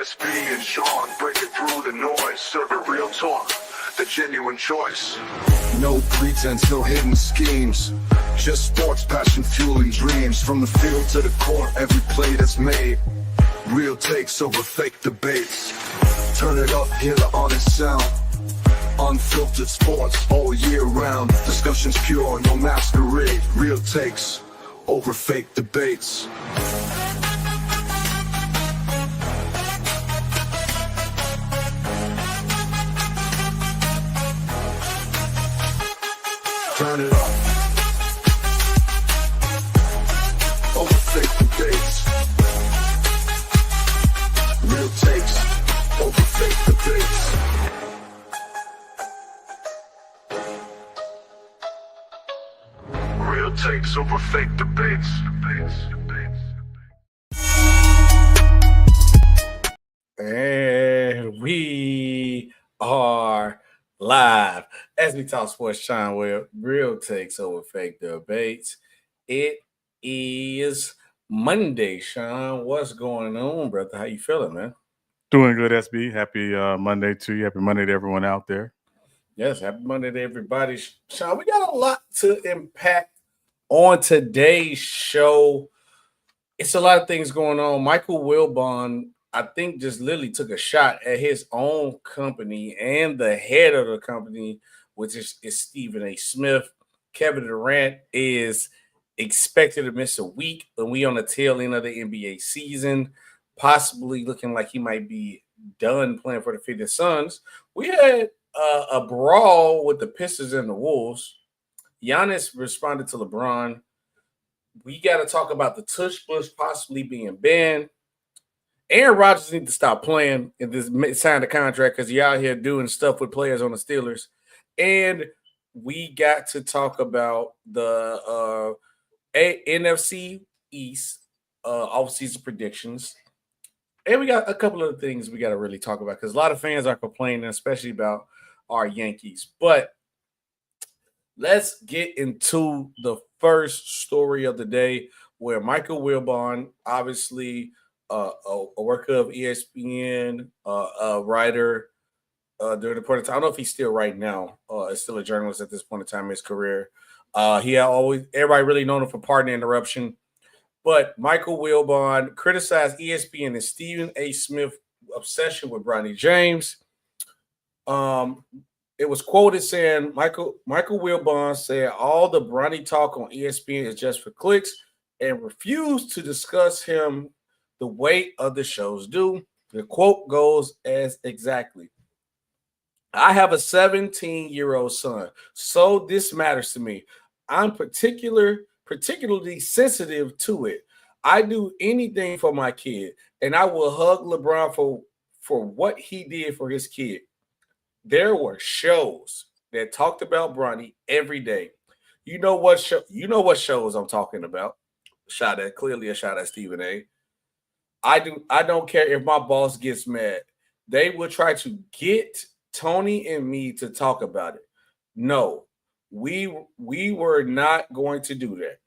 SB and Sean breaking through the noise, serving real talk, the genuine choice. No pretense, no hidden schemes, just sports, passion, fueling dreams. From the field to the court, every play that's made. Real takes over fake debates. Turn it up, hear the honest sound. Unfiltered sports all year round. Discussions pure, no masquerade. Real takes over fake debates. Turn it up. Over fake debates. Real takes over fake debates. Real takes over fake debates. And we are live as we talk sports, Sean, where real takes over fake debates. It is Monday, Sean. What's going on, brother? How you feeling, man? Doing good, SB. Happy Monday to you. Happy Monday to everyone out there. Yes, happy Monday to everybody. Sean, we got a lot to impact on today's show. It's a lot of things going on. Michael Wilbon, I think, just literally took a shot at his own company and the head of the company, which is Stephen A. Smith. Kevin Durant is expected to miss a week, and we on the tail end of the NBA season, possibly looking like he might be done playing for the Phoenix Suns. We had a brawl with the Pistons and the Wolves. Giannis responded to LeBron. We got to talk about the tush push possibly being banned. Aaron Rodgers needs to stop playing and just sign the contract because he out here doing stuff with players on the Steelers. And we got to talk about the NFC East offseason predictions. And we got a couple of things we got to really talk about because a lot of fans are complaining, especially about our Yankees. But let's get into the first story of the day where Michael Wilbon, obviously a worker of ESPN, a writer during the point of time. I don't know if he's still right now. Is still a journalist at this point in time in his career. He had everybody really known him for Pardon the Interruption. But Michael Wilbon criticized ESPN and Stephen A. Smith obsession with Bronny James. It was quoted saying Michael Wilbon said all the Bronny talk on ESPN is just for clicks and refused to discuss him the way other shows do. The quote goes as exactly. I have a 17-year-old son, so this matters to me. I'm particularly sensitive to it. I do anything for my kid, and I will hug LeBron for what he did for his kid. There were shows that talked about Bronny every day. You know what shows I'm talking about. Clearly a shot at Stephen A. I don't care if my boss gets mad. They will try to get Tony and me to talk about it. No, we were not going to do that.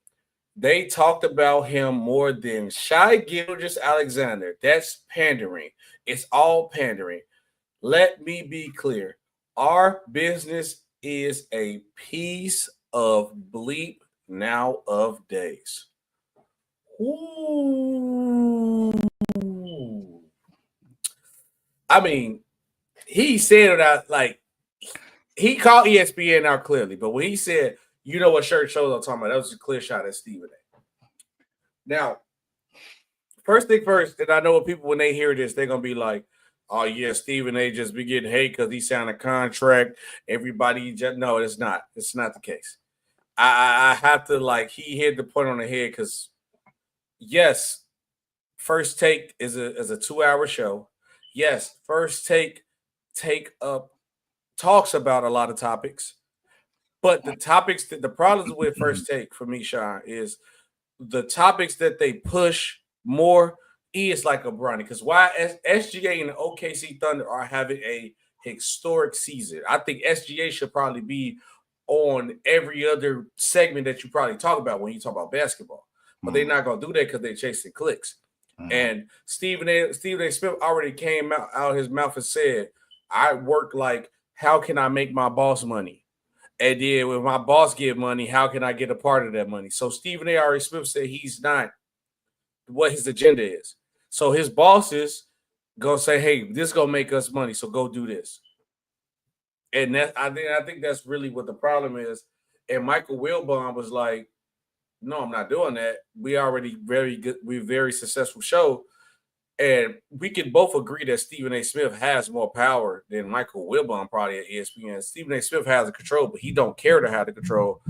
They talked about him more than Shai Gilgeous-Alexander. That's pandering. It's all pandering. Let me be clear. Our business is a piece of bleep nowadays. Ooh. I mean, he said it out like he called ESPN out clearly, but when he said, you know what shirt shows I'm talking about, that was a clear shot at Stephen A. Now, first thing first, and I know people when they hear this, they're gonna be like, oh yeah, Stephen A just be getting hate because he signed a contract. Everybody just no, it's not. It's not the case. I have to he hit the point on the head because yes, First Take is a 2-hour show. Yes, First Take up talks about a lot of topics, but the problems with First Take for me, Sean, is the topics that they push more is like a Bronny. Because why SGA and the OKC Thunder are having a historic season. I think SGA should probably be on every other segment that you probably talk about when you talk about basketball. But they're not going to do that because they're chasing clicks. And Stephen A. Smith already came out his mouth and said, I work like, how can I make my boss money? And then when my boss get money, how can I get a part of that money? So Stephen A. Smith said he's not what his agenda is. So his bosses gonna say, hey, this gonna make us money, so go do this. And that I think that's really what the problem is. And Michael Wilbon was like, no, I'm not doing that. We already very good, we're a very successful show. And we can both agree that Stephen A. Smith has more power than Michael Wilbon probably at ESPN. Stephen A. Smith has the control, but he don't care to have the control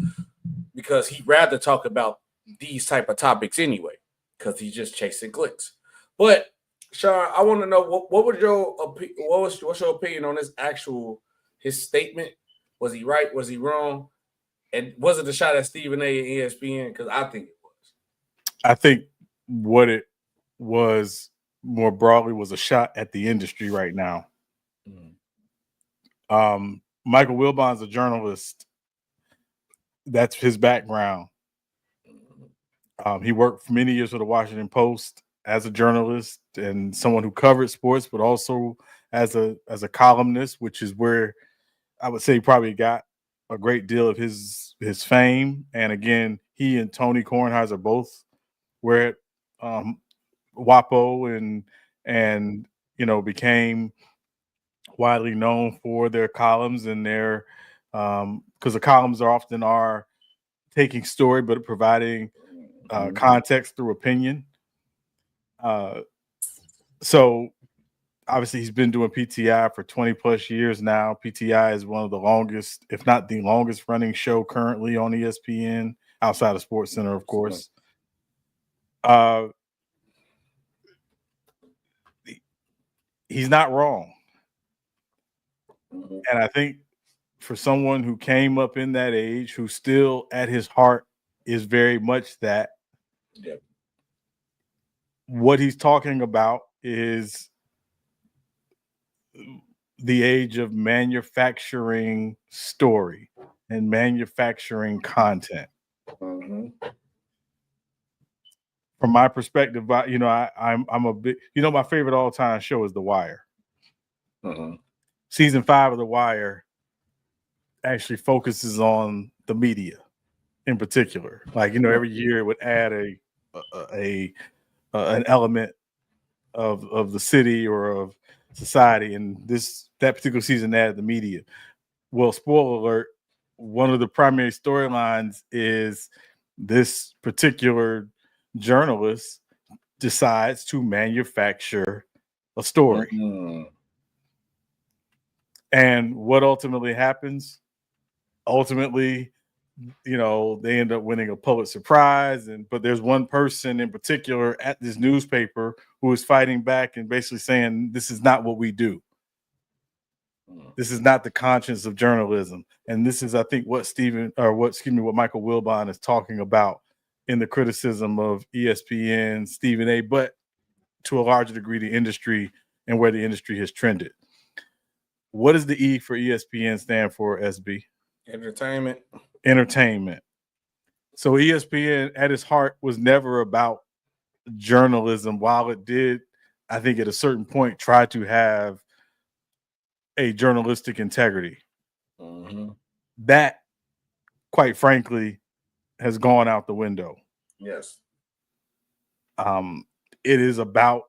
because he'd rather talk about these type of topics anyway, because he's just chasing clicks. But Sean, I want to know what's your opinion on his statement? Was he right? Was he wrong? And was it a shot at Stephen A. and ESPN? Because I think it was. I think what it was more broadly was a shot at the industry right now. Michael Wilbon's a journalist. That's his background. He worked for many years for the Washington Post as a journalist and someone who covered sports, but also as a columnist, which is where I would say he probably got a great deal of his fame. And again, he and Tony Kornheiser both were at WAPO and became widely known for their columns and their because the columns are taking story but providing context through opinion. So obviously he's been doing PTI for 20 plus years now. PTI is one of the longest, if not the longest running show currently on ESPN outside of SportsCenter, of course. He's not wrong. And I think for someone who came up in that age, who still at his heart is very much that, what he's talking about is the age of manufacturing story and manufacturing content. From my perspective, I'm a big, my favorite all-time show is The Wire. Season 5 of The Wire actually focuses on the media in particular. Like, every year it would add an element of the city or of society, and that particular season added the media. Well, spoiler alert, one of the primary storylines is this particular journalist decides to manufacture a story. And what ultimately happens? Ultimately, they end up winning a Pulitzer Prize. But there's one person in particular at this newspaper who is fighting back and basically saying, this is not what we do. This is not the conscience of journalism. And this is, I think, what Michael Wilbon is talking about in the criticism of ESPN, Stephen A., but to a larger degree, the industry and where the industry has trended. What does the E for ESPN stand for, SB? Entertainment. So ESPN at its heart was never about journalism, while it did, I think at a certain point, try to have a journalistic integrity. That, quite frankly, has gone out the window. Yes. It is about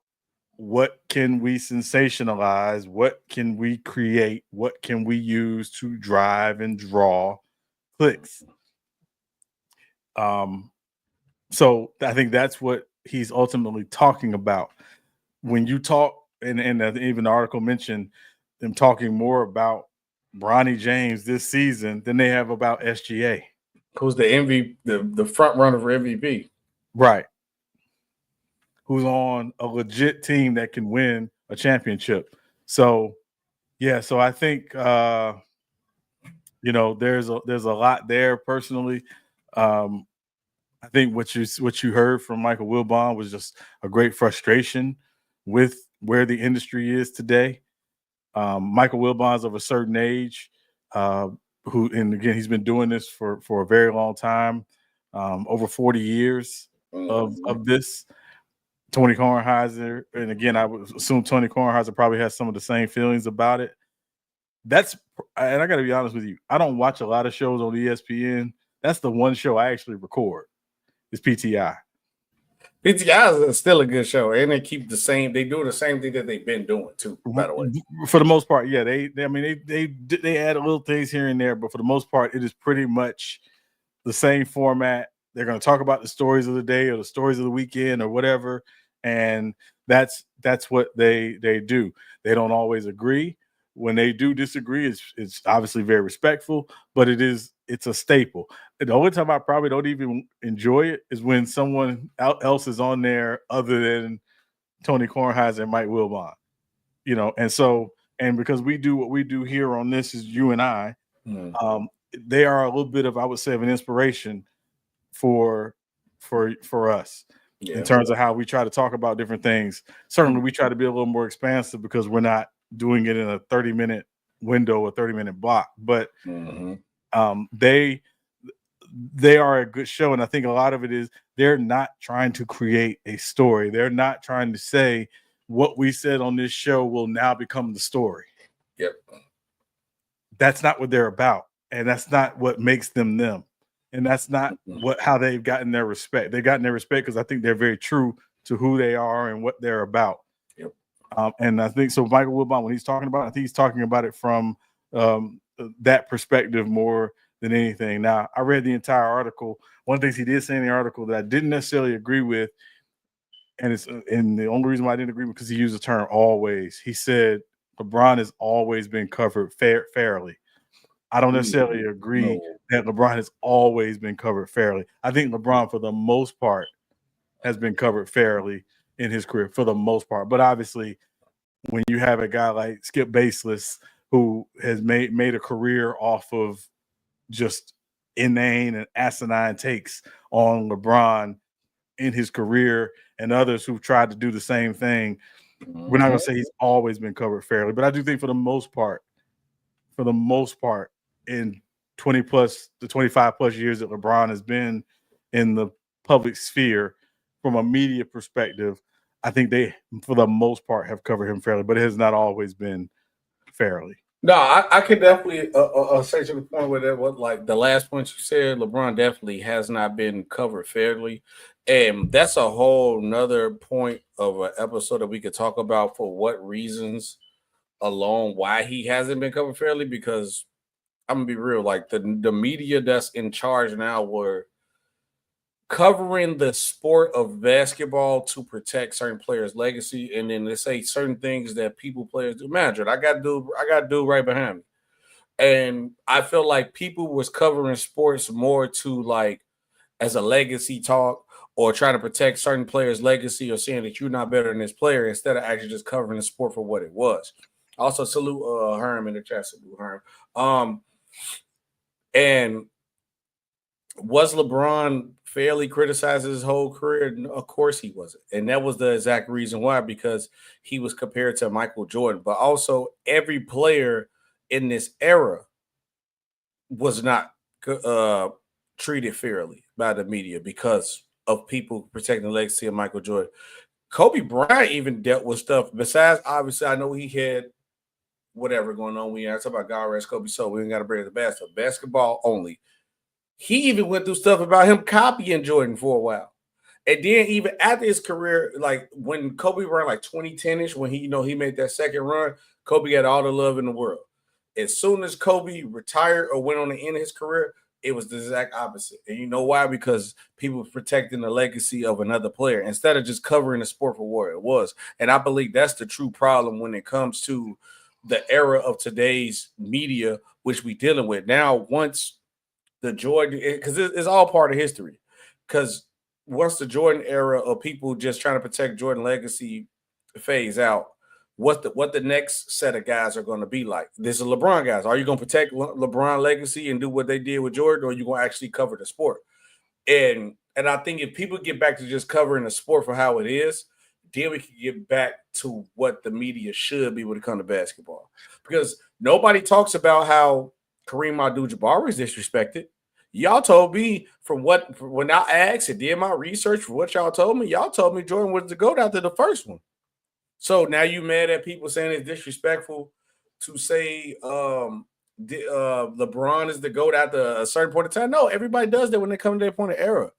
what can we sensationalize, what can we create, what can we use to drive and draw clicks. So I think that's what he's ultimately talking about. When you talk, and even the article mentioned them talking more about Bronny James this season than they have about SGA. Who's the MVP, the front runner for MVP. Right. Who's on a legit team that can win a championship. So, so I think, there's a lot there personally. I think what you heard from Michael Wilbon was just a great frustration with where the industry is today. Michael Wilbon's of a certain age, and again, he's been doing this for a very long time, over 40 years of this. Tony Kornheiser, and again, I would assume Tony Kornheiser probably has some of the same feelings about it. And I got to be honest with you, I don't watch a lot of shows on ESPN. That's the one show I actually record. Is PTI. PTI is still a good show, and they keep the same. They do the same thing that they've been doing too. By the way, for the most part, yeah, they add little things here and there, but for the most part, it is pretty much the same format. They're going to talk about the stories of the day or the stories of the weekend or whatever, and that's what they do. They don't always agree. When they do disagree, it's obviously very respectful, but it's a staple. The only time I probably don't even enjoy it is when someone else is on there other than Tony Kornheiser and Mike Wilbon, and because we do what we do here on This Is You and I, they are a little bit of, I would say, of an inspiration for us in terms of how we try to talk about different things. Certainly we try to be a little more expansive because we're not doing it in a 30-minute window or 30-minute block, but they are a good show. And I think a lot of it is they're not trying to create a story. They're not trying to say what we said on this show will now become the story. Yep. That's not what they're about. And that's not what makes them them. And that's not how they've gotten their respect. They've gotten their respect because I think they're very true to who they are and what they're about. Yep. And I think so. Michael Wilbon, when he's talking about it, I think he's talking about it from that perspective more than anything. Now, I read the entire article. One of the things he did say in the article that I didn't necessarily agree with, and the only reason why I didn't agree with because he used the term always. He said LeBron has always been covered fairly. I don't necessarily agree that LeBron has always been covered fairly. I think LeBron, for the most part, has been covered fairly in his career, for the most part. But obviously, when you have a guy like Skip Baseless, who has made a career off of just inane and asinine takes on LeBron in his career, and others who've tried to do the same thing, we're not going to say he's always been covered fairly. But I do think for the most part, in 25 plus years that LeBron has been in the public sphere from a media perspective, I think they, for the most part, have covered him fairly, but it has not always been fairly. No, I could definitely say to the point where that what like the last point you said, LeBron definitely has not been covered fairly. And that's a whole nother point of an episode that we could talk about for what reasons alone why he hasn't been covered fairly, because I'm gonna be real, like the media that's in charge now were covering the sport of basketball to protect certain players' legacy, and then they say certain things that players do. Manager, I got to do right behind me. And I feel like people was covering sports more to like as a legacy talk or trying to protect certain players' legacy or saying that you're not better than this player instead of actually just covering the sport for what it was. Also, salute Herm in the chat. Salute Herm. And was LeBron fairly criticized his whole career? Of course he wasn't. And that was the exact reason why, because he was compared to Michael Jordan. But also every player in this era was not treated fairly by the media because of people protecting the legacy of Michael Jordan. Kobe Bryant even dealt with stuff. Besides, obviously, I know he had whatever going on. We talk about God rest Kobe, so we ain't got to bring it to basketball only. He even went through stuff about him copying Jordan for a while. And then even after his career, like when Kobe ran like 2010-ish, when he made that second run, Kobe got all the love in the world. As soon as Kobe retired or went on the end of his career, it was the exact opposite. And you know why? Because people were protecting the legacy of another player instead of just covering the sport for what it was. And I believe that's the true problem when it comes to the era of today's media, which we dealing with now. Once the Jordan, because it's all part of history. Because once the Jordan era of people just trying to protect Jordan legacy phase out, what the next set of guys are going to be like? This is LeBron guys. Are you going to protect LeBron legacy and do what they did with Jordan, or are you going to actually cover the sport? And I think if people get back to just covering the sport for how it is, then we can get back to what the media should be when it comes to basketball. Because nobody talks about how Kareem Abdul-Jabbar is disrespected. Y'all told me when I asked and did my research for what y'all told me Jordan was the GOAT after the first one. So now you mad at people saying it's disrespectful to say LeBron is the GOAT after a certain point of time? No, everybody does that when they come to their point of era.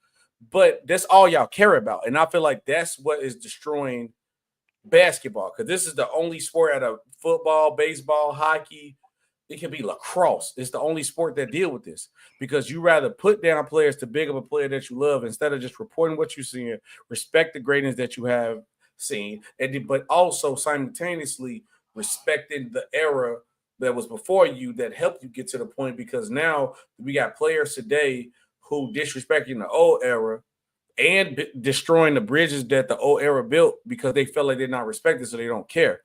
But that's all y'all care about. And I feel like that's what is destroying basketball, because this is the only sport out of football, baseball, hockey. It can be lacrosse. It's the only sport that deal with this, because you rather put down players to big of a player that you love instead of just reporting what you're seeing, respect the greatness that you have seen, but also simultaneously respecting the era that was before you that helped you get to the point, because now we got players today who disrespecting the old era and destroying the bridges that the old era built because they felt like they're not respected, so they don't care.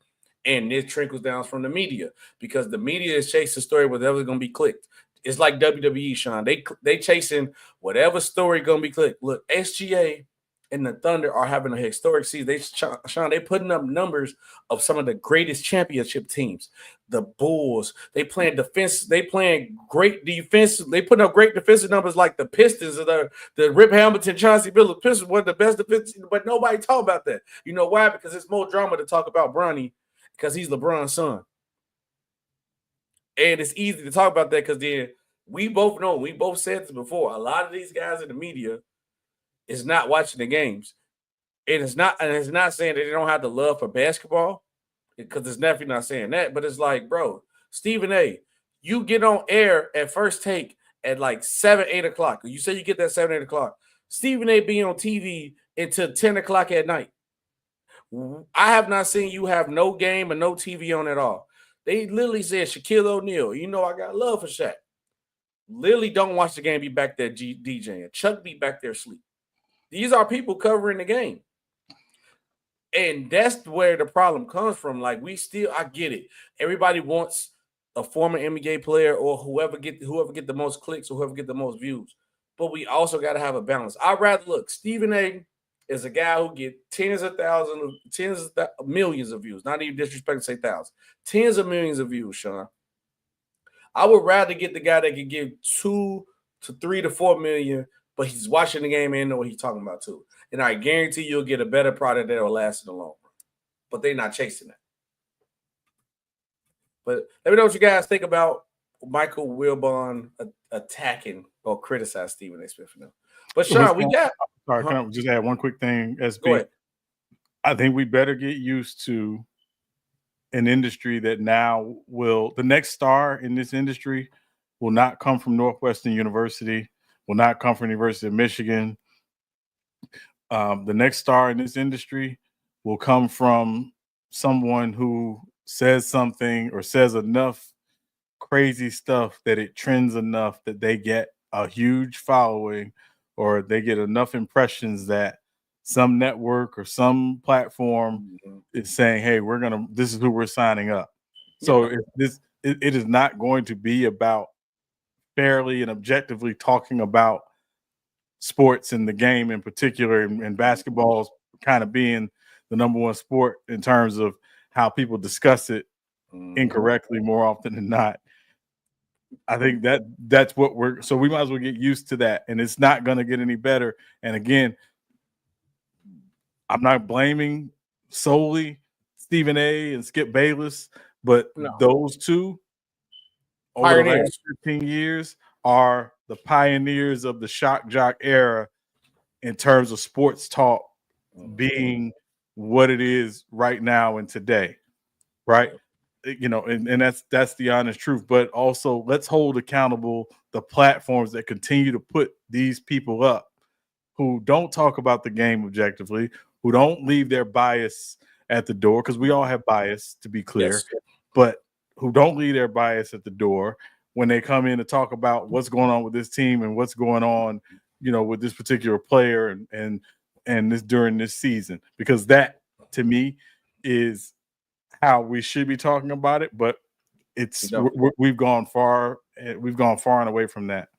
And it trickles down from the media, because the media is chasing the story whatever's going to be clicked. It's like WWE, Sean. They chasing whatever story going to be clicked. Look, SGA and the Thunder are having a historic season. Sean, they putting up numbers of some of the greatest championship teams. The Bulls, they playing defense. They playing great defense. They putting up great defensive numbers like the Pistons or the Rip Hamilton, Chauncey Billups. Pistons one of the best defense, but nobody talk about that. You know why? Because it's more drama to talk about Bronny, because he's LeBron's son. And it's easy to talk about that because then we both know, we both said this before, a lot of these guys in the media is not watching the games. And it's not saying that they don't have the love for basketball, because it's definitely not saying that. But it's like, bro, Stephen A., you get on air at First Take at like 7, 8 o'clock. You say you get that 7, 8 o'clock. Stephen A. be on TV until 10 o'clock at night. I have not seen you have no game and no TV on at all. They literally said Shaquille O'Neal, you know I got love for Shaq. Literally don't watch the game, be back there DJing. Chuck be back there asleep. These are people covering the game. And that's where the problem comes from. Like, I get it. Everybody wants a former NBA player or whoever get the most clicks or whoever get the most views. But we also got to have a balance. I'd rather look, Stephen A. is a guy who get tens of millions of views. Not even disrespect to say thousands. Tens of millions of views, Sean. I would rather get the guy that can give 2 to 3 to 4 million, but he's watching the game and know what he's talking about too. And I guarantee you'll get a better product that will last in the long run. But they're not chasing that. But let me know what you guys think about Michael Wilbon attacking or criticize Stephen A. Smith now. But Sean, we got. Sorry, can I just add one quick thing? Go ahead. I think we better get used to an industry that now the next star in this industry will not come from Northwestern University, will not come from University of Michigan. The next star in this industry will come from someone who says something or says enough crazy stuff that it trends enough that they get a huge following, or they get enough impressions that some network or some platform is saying, hey, this is who we're signing up. So it is not going to be about fairly and objectively talking about sports and the game in particular, and basketball kind of being the number one sport in terms of how people discuss it incorrectly more often than not. I think that's what we might as well get used to that, and it's not going to get any better. And again, I'm not blaming solely Stephen A. and Skip Bayless, but those two over the last 15 years are the pioneers of the shock jock era in terms of sports talk being what it is right now and today, right? You know, and that's the honest truth. But also, let's hold accountable the platforms that continue to put these people up who don't talk about the game objectively, who don't leave their bias at the door, because we all have bias, to be clear, but who don't leave their bias at the door when they come in to talk about what's going on with this team and what's going on, you know, with this particular player and this during this season, because that to me is how we should be talking about it. But we've gone far and away from that.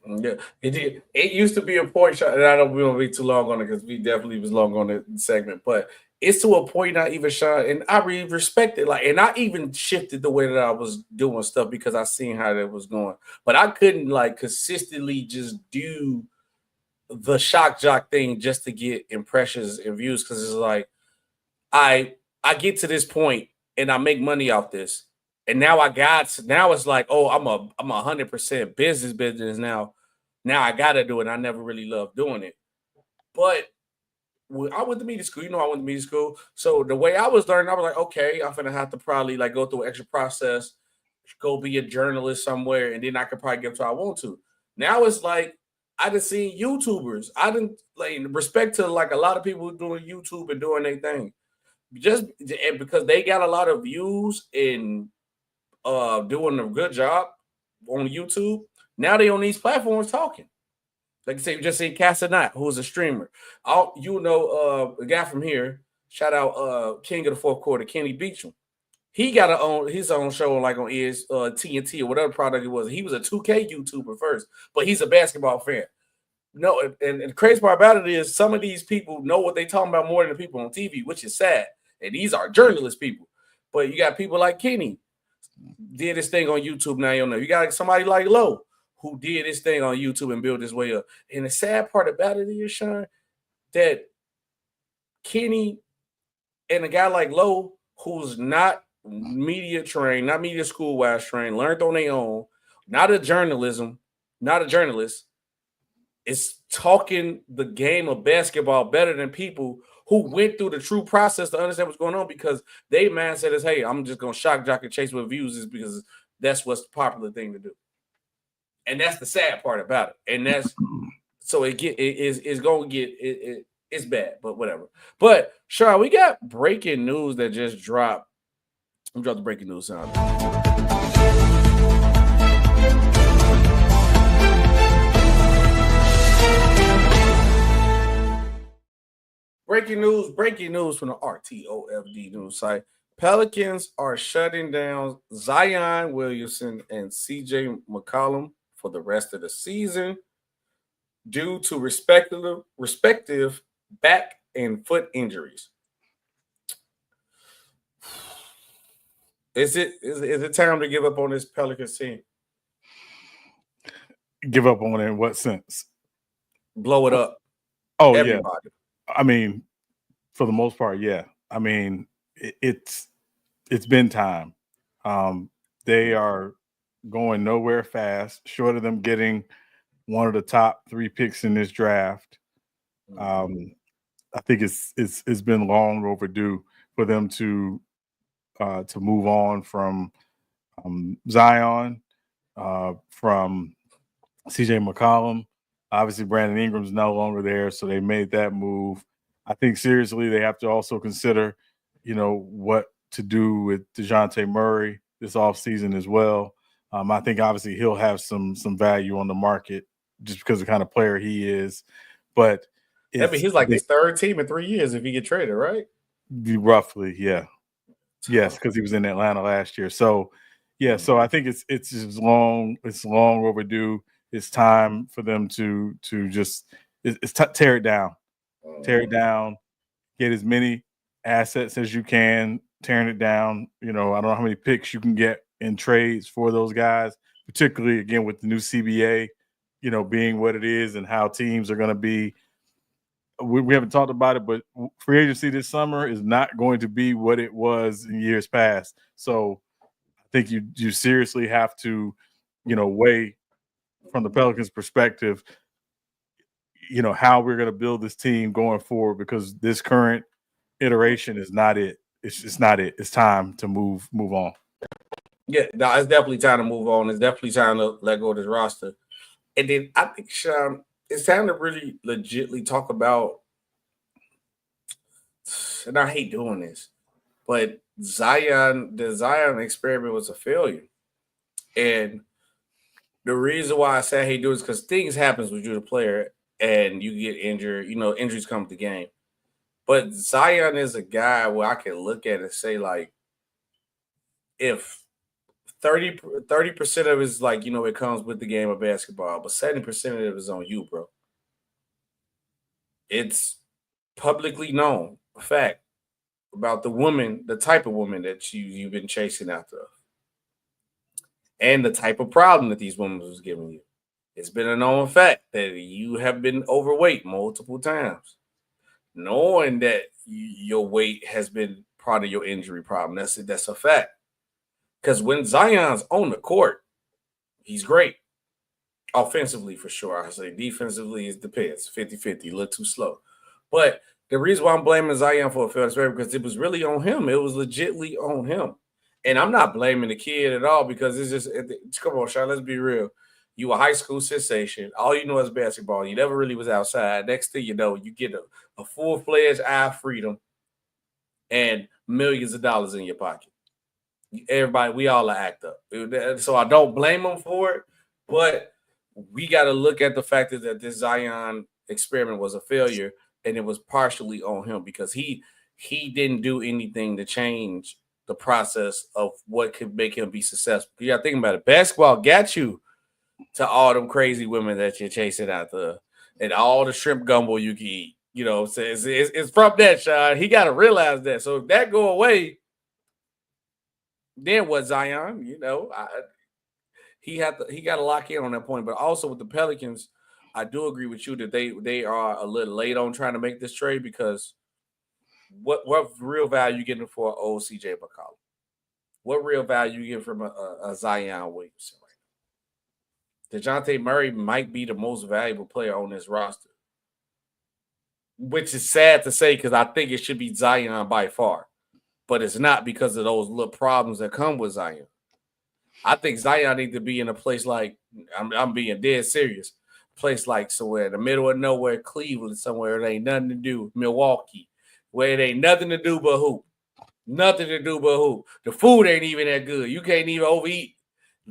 Yeah, it used to be a point, and I know we don't be too long on it because we definitely was long on the segment, but it's to a point not even Sean, and I really respect it. Like, and I even shifted the way that I was doing stuff because I seen how that was going. But I couldn't like consistently just do the shock jock thing just to get impressions and views because it's like I get to this point and I make money off this, and now now it's like, oh, I'm 100% business now. Now I gotta do it. I never really loved doing it, but when I went to media school. I went to media school, so the way I was learning, I was like, okay, I'm gonna have to probably like go through an extra process, go be a journalist somewhere, and then I could probably get to what I want to. Now it's like I done seen YouTubers. I didn't like respect to like a lot of people doing YouTube and doing their thing just and because they got a lot of views and doing a good job on YouTube. Now they on these platforms talking. Like I say, you just see Casanat, who's a streamer. A guy from here. Shout out King of the Fourth Quarter, Kenny Beecham. He got his own show like on TNT or whatever product it was. He was a 2K YouTuber first, but he's a basketball fan. No, and the crazy part about it is some of these people know what they talking about more than the people on TV, which is sad. And these are journalist people. But you got people like Kenny did this thing on YouTube. Now you know you got somebody like Lowe who did this thing on YouTube and built his way up. And the sad part about it is, Sean, that Kenny and a guy like Lowe, who's not media trained, not media school wise trained, learned on their own, not a journalist, is talking the game of basketball better than people who went through the true process to understand what's going on because they mindset is, hey, I'm just gonna shock jock and chase with views is because that's what's the popular thing to do. And that's the sad part about it. And that's so it's gonna get it's bad, but whatever. But Sean, we got breaking news that just dropped. I'm dropping the breaking news sound. Breaking news from the RTOFD news site. Pelicans are shutting down Zion Williamson and CJ McCollum for the rest of the season due to respective back and foot injuries. Is it time to give up on this Pelicans team? Give up on it in what sense? Blow it up. Oh, everybody. Yeah. I mean, for the most part, yeah. I mean, it's been time. They are going nowhere fast, short of them getting one of the top 3 picks in this draft. I think it's been long overdue for them to move on from Zion, from CJ McCollum. Obviously, Brandon Ingram's no longer there, so they made that move. I think seriously they have to also consider, what to do with DeJounte Murray this offseason as well. I think obviously he'll have some value on the market just because of the kind of player he is. But he's like his third team in 3 years if he get traded, right? Roughly, yeah. Yes, because he was in Atlanta last year. So, yeah, so I think it's just long overdue. It's time for them to just tear it down. Tear it down, get as many assets as you can, tearing it down. I don't know how many picks you can get in trades for those guys, particularly, again, with the new CBA, being what it is and how teams are going to be. We haven't talked about it, but free agency this summer is not going to be what it was in years past. So I think you seriously have to, weigh from the Pelicans' perspective, how we're going to build this team going forward, because this current iteration is not it. It's just not it. It's time to move on. Yeah, no, it's definitely time to move on. It's definitely time to let go of this roster. And then I think, Sean, it's time to really legitly talk about, and I hate doing this, but the Zion experiment was a failure. And the reason why I say I hate doing it is because things happen when you're the player and you get injured. Injuries come with the game. But Zion is a guy where I can look at it and say, like, if 30% of it is like, it comes with the game of basketball, but 70% of it is on you, bro. It's publicly known, a fact. about the woman, the type of woman that you've been chasing after, and the type of problem that these women was giving you. It's been a known fact that you have been overweight multiple times, knowing that your weight has been part of your injury problem. That's a fact. Because when Zion's on the court, he's great. Offensively, for sure. I say defensively, it depends. 50-50, a little too slow. But the reason why I'm blaming Zion for a failed experiment, because it was really on him. It was legitly on him. And I'm not blaming the kid at all, because it's just, come on, Sean, let's be real. You a high school sensation. All you know is basketball. You never really was outside. Next thing you know, you get a full-fledged eye freedom and millions of dollars in your pocket. Everybody, we all are act up. So I don't blame him for it, but we got to look at the fact that this Zion experiment was a failure, and it was partially on him, because he didn't do anything to change the process of what could make him be successful. You got to think about it. Basketball got you to all them crazy women that you're chasing after, and all the shrimp gumbo you can eat. You know, so it's from that, Sean. He got to realize that. So if that go away, then what, Zion? You know, he got to lock in on that point. But also with the Pelicans, I do agree with you that they are a little late on trying to make this trade, because what real value you getting for old CJ McCollum? What real value you get from a Zion Williamson? DeJounte Murray might be the most valuable player on this roster, which is sad to say, because I think it should be Zion by far, but it's not, because of those little problems that come with Zion. I think Zion needs to be in a place like, I'm being dead serious, place like somewhere in the middle of nowhere, Cleveland, somewhere it ain't nothing to do, Milwaukee, where it ain't nothing to do but hoop. Nothing to do but hoop. The food ain't even that good. You can't even overeat.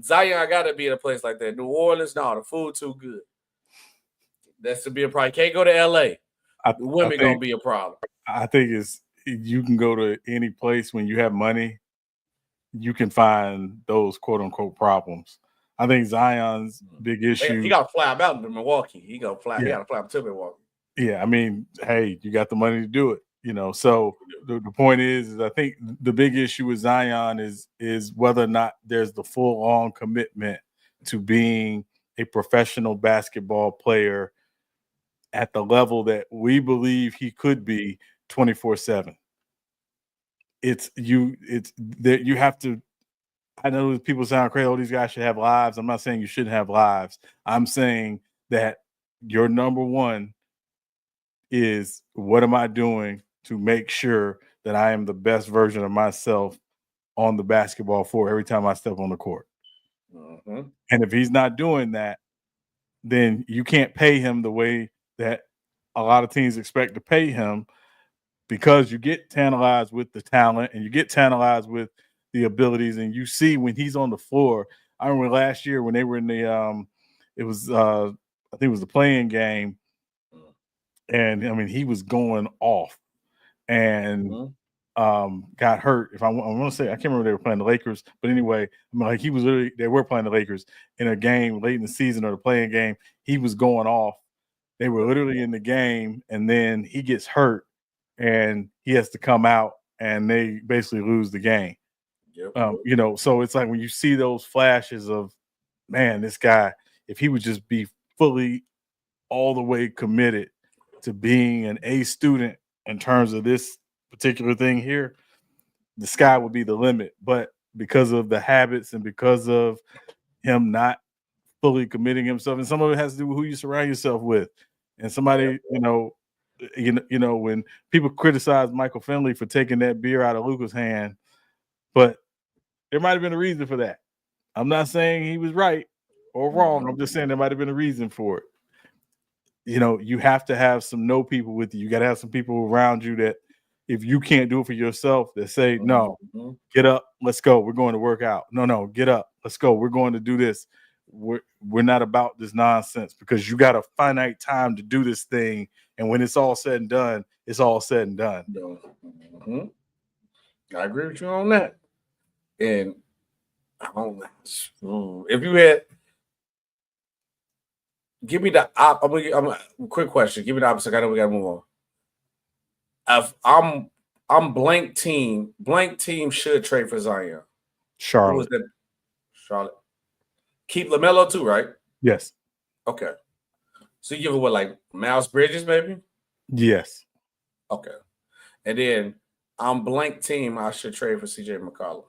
Zion got to be in a place like that. New Orleans, no, the food too good. That's to be a problem. Can't go to L.A. The women going to be a problem. I think you can go to any place when you have money, you can find those quote-unquote problems. I think Zion's big issue. He got to fly out to Milwaukee. He got to fly up to Milwaukee. Yeah, I mean, hey, you got the money to do it, you know. So the point is I think the big issue with Zion is whether or not there's the full-on commitment to being a professional basketball player at the level that we believe he could be 24/7. It's that you have to. I know people sound crazy. Oh, these guys should have lives. I'm not saying you shouldn't have lives. I'm saying that your number one is, what am I doing to make sure that I am the best version of myself on the basketball floor every time I step on the court? Mm-hmm. And if he's not doing that, then you can't pay him the way that a lot of teams expect to pay him, because you get tantalized with the talent and you get tantalized with the abilities. And you see when he's on the floor, I remember last year when they were in the I think it was the playing game, and I mean he was going off and got hurt. If I want to say, I can't remember, they were playing the Lakers, but anyway, I mean, like they were playing the Lakers in a game late in the season or the playing game. He was going off. They were literally in the game, and then he gets hurt and he has to come out, and they basically lose the game. Yep. You know, so it's like when you see those flashes of, man, this guy, if he would just be fully all the way committed to being an A student in terms of this particular thing here, the sky would be the limit. But because of the habits and because of him not fully committing himself, and some of it has to do with who you surround yourself with. And somebody, you know, when people criticize Michael Finley for taking that beer out of Luka's hand, but there might have been a reason for that. I'm not saying he was right or wrong. I'm just saying there might have been a reason for it. You know, you have to have some people with you. You got to have some people around you that, if you can't do it for yourself, that say, no, get up, let's go. We're going to work out. No, get up, let's go. We're going to do this. We're not about this nonsense, because you got a finite time to do this thing. And when it's all said and done, it's all said and done. Mm-hmm. I agree with you on that. And I don't know. If you had, give me the I'm a quick question. Give me the opposite. I know we got to move on. If I'm I'm blank team. Blank team should trade for Zion. Who was Charlotte. that? Charlotte. Keep LaMelo too, right? Yes. Okay. So you give it what, like Miles Bridges, maybe? Yes. Okay. And then I'm blank team. I should trade for CJ McCollum.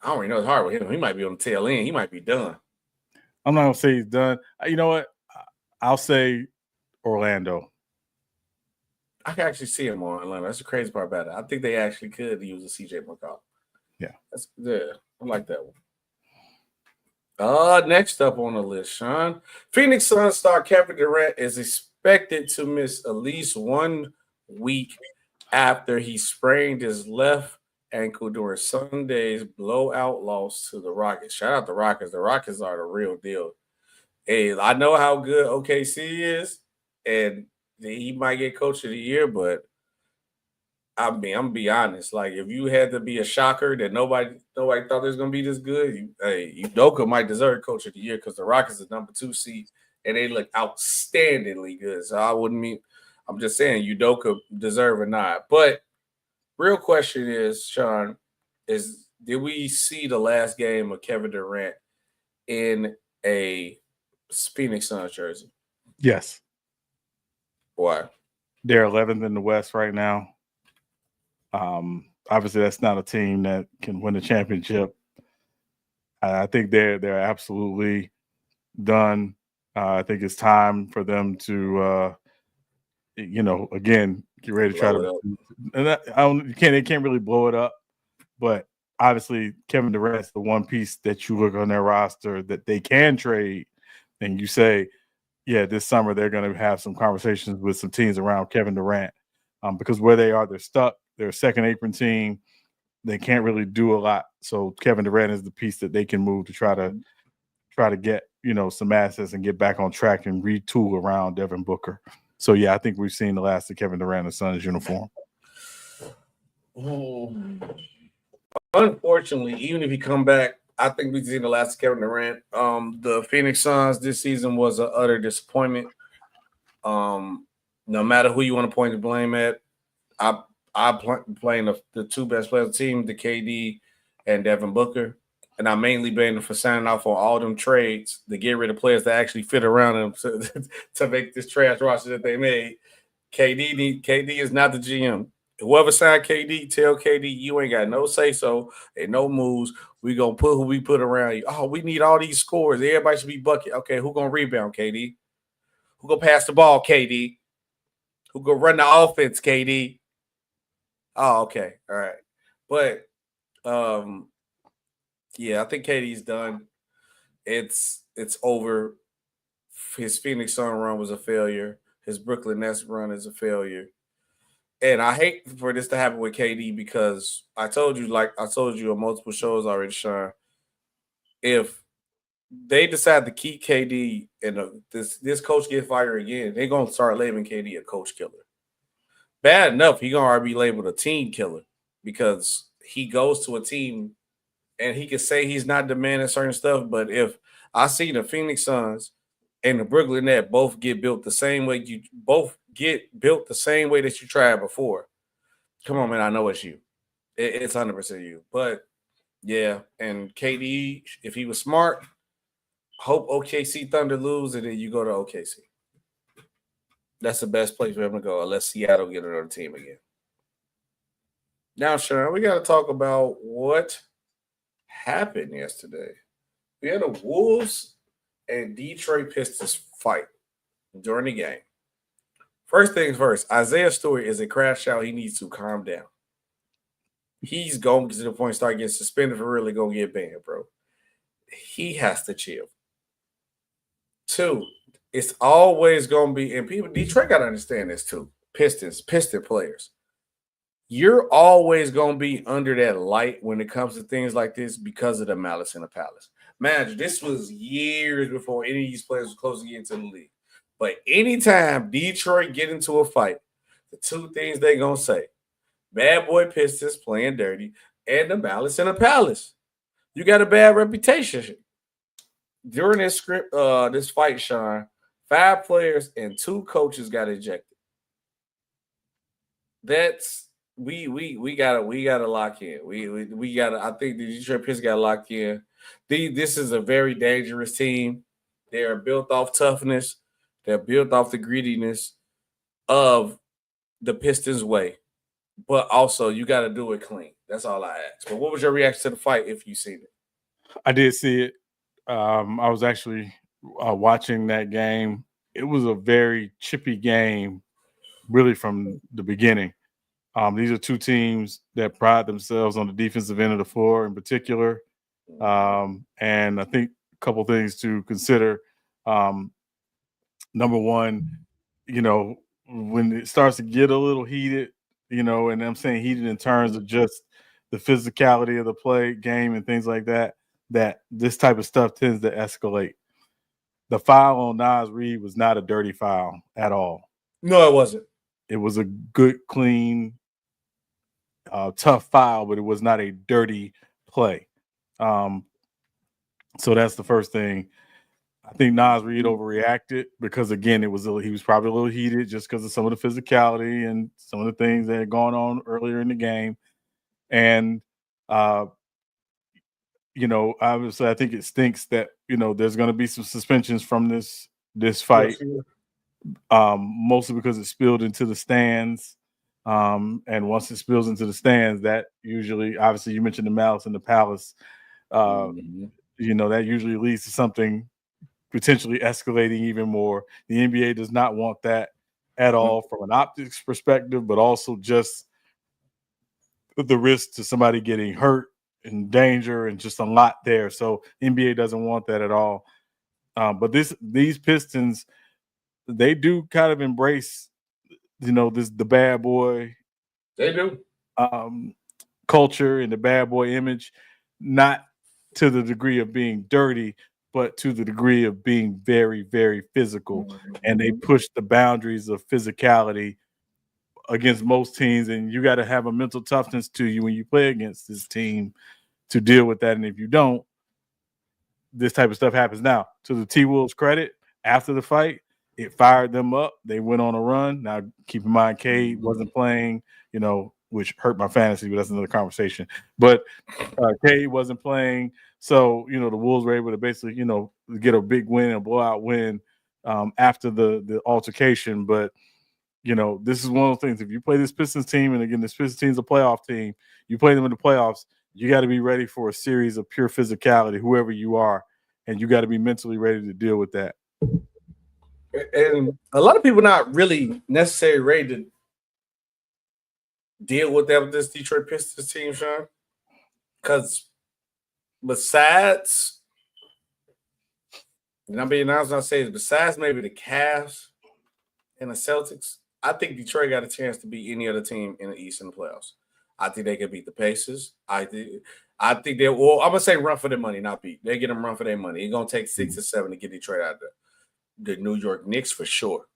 I don't even know. It's hard with him. He might be on the tail end. He might be done. I'm not gonna say he's done. You know what? I'll say Orlando. I can actually see him on Atlanta. That's the crazy part about it. I think they actually could use a CJ McCollum. Yeah. I like that one. Next up on the list, Sean. Phoenix Suns star Kevin Durant is expected to miss at least 1 week after he sprained his left ankle during Sunday's blowout loss to the Rockets. Shout out the Rockets. The Rockets are the real deal. Hey, I know how good OKC is, and he might get coach of the year, but I'm gonna be honest. Like, if you had to be a shocker that nobody thought it was gonna be this good, Udoka might deserve coach of the year because the Rockets are number 2 seed and they look outstandingly good. So I wouldn't mean. I'm just saying Udoka deserve or not. But real question is, Sean, did we see the last game of Kevin Durant in a Phoenix Suns jersey? Yes. Why? They're 11th in the West right now. Obviously, that's not a team that can win a championship. I think they're absolutely done. I think it's time for them to, again, get ready to try to. And they can't really blow it up, but obviously, Kevin Durant's the one piece that you look on their roster that they can trade, and you say, yeah, this summer they're going to have some conversations with some teams around Kevin Durant because where they are, they're stuck. They're a second apron team. They can't really do a lot. So Kevin Durant is the piece that they can move to try to get, some assets and get back on track and retool around Devin Booker. So, yeah, I think we've seen the last of Kevin Durant in the Suns uniform. Unfortunately, even if he come back, I think we've seen the last of Kevin Durant. The Phoenix Suns this season was an utter disappointment. No matter who you want to point the blame at, I blame the 2 best players of the team, the KD and Devin Booker. And I mainly blame them for signing off on all them trades to get rid of players that actually fit around them to make this trash roster that they made. KD is not the GM. Whoever signed KD, tell KD you ain't got no say-so and no moves. We going to put who we put around you. Oh, we need all these scores. Everybody should be bucket. Okay, who going to rebound, KD? Who going to pass the ball, KD? Who going to run the offense, KD? Oh, okay. All right. But, yeah, I think KD's done. It's over. His Phoenix Sun run was a failure. His Brooklyn Nets run is a failure. And I hate for this to happen with KD because I told you on multiple shows already, Sean, if they decide to keep KD and this coach get fired again, they're going to start labeling KD a coach killer. Bad enough, he's going to be labeled a team killer because he goes to a team and he can say he's not demanding certain stuff. But if I see the Phoenix Suns and the Brooklyn Nets both get built the same way that you tried before, come on, man, I know it's you. It's 100% you. But, yeah, and KD, if he was smart, hope OKC Thunder lose, and then you go to OKC. That's the best place for him to go, unless Seattle get another team again. Now, Sean, we got to talk about what happened yesterday. We had a Wolves and Detroit Pistons fight during the game. First things first, Isaiah Stewart is a crash out. He needs to calm down. He's going to the point start getting suspended for really going to get banned, bro. He has to chill. 2, it's always going to be, and people, Detroit got to understand this too. Piston players. You're always going to be under that light when it comes to things like this because of the malice in the palace. Man, this was years before any of these players were close to getting to the league. But anytime Detroit get into a fight, the 2 things they going to say, bad boy Pistons playing dirty and the malice in the palace. You got a bad reputation. During this fight, Sean, 5 players and 2 coaches got ejected. that's we gotta lock in. We gotta. I think the Detroit Pistons gotta lock in. This is a very dangerous team. They are built off toughness. They're built off the greediness of the Pistons way. But also, you got to do it clean. That's all I ask. But what was your reaction to the fight if you seen it? I did see it. I was actually watching that game. It was a very chippy game, really, from the beginning. These are two teams that pride themselves on the defensive end of the floor in particular. And I think a couple things to consider. Number one, when it starts to get a little heated, and I'm saying heated in terms of just the physicality of the play game and things like that, that this type of stuff tends to escalate. The foul on Naz Reid was not a dirty foul at all. No, it wasn't. It was a good, clean, tough foul, but it was not a dirty play. So that's the first thing. I think Naz Reid overreacted because, again, he was probably a little heated just because of some of the physicality and some of the things that had gone on earlier in the game. And, obviously I think it stinks that, there's going to be some suspensions from this fight, mostly because it spilled into the stands. And once it spills into the stands, that usually, obviously you mentioned the Malice and the Palace, that usually leads to something potentially escalating even more. The NBA does not want that at all from an optics perspective, but also just the risk to somebody getting hurt and danger and just a lot there. So NBA doesn't want that at all. But these Pistons, they do kind of embrace, the bad boy. They do. Culture and the bad boy image, not to the degree of being dirty, but to the degree of being very, very physical. And they push the boundaries of physicality against most teams. And you got to have a mental toughness to you when you play against this team to deal with that. And if you don't, this type of stuff happens. Now, to the T-Wolves' credit, after the fight, it fired them up. They went on a run. Now, keep in mind, Cade wasn't playing, which hurt my fantasy, but that's another conversation. But Cade wasn't playing. So, the Wolves were able to basically, get a big win, a blowout win after the altercation. But, this is one of those things. If you play this Pistons team, and again, this Pistons team's a playoff team, you play them in the playoffs, you got to be ready for a series of pure physicality, whoever you are, and you got to be mentally ready to deal with that. And a lot of people not really necessarily ready to deal with that with this Detroit Pistons team, Sean. Because besides, and I'm being honest when I say this, besides maybe the Cavs and the Celtics, I think Detroit got a chance to beat any other team in the East in the playoffs. I think they could beat the Pacers. I think they will. I'm gonna say run for their money, not beat. They get them run for their money. It's gonna take 6 or 7 to get Detroit out there. The New York Knicks for sure.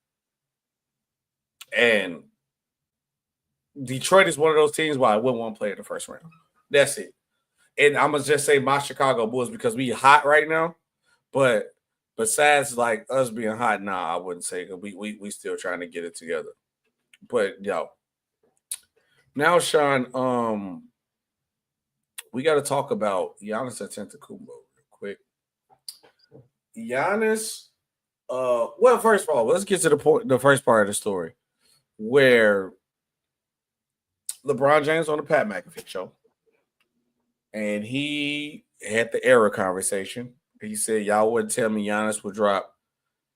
And Detroit is one of those teams where I wouldn't want to play in the first round. That's it. And I'm gonna just say my Chicago Bulls because we hot right now. But besides like us being hot, I wouldn't say because we still trying to get it together. But now, Sean, we got to talk about Giannis Antetokounmpo real quick. Giannis. Well, first of all, let's get to the first part of the story where LeBron James on the Pat McAfee show, and he had the error conversation. He said, y'all wouldn't tell me Giannis would drop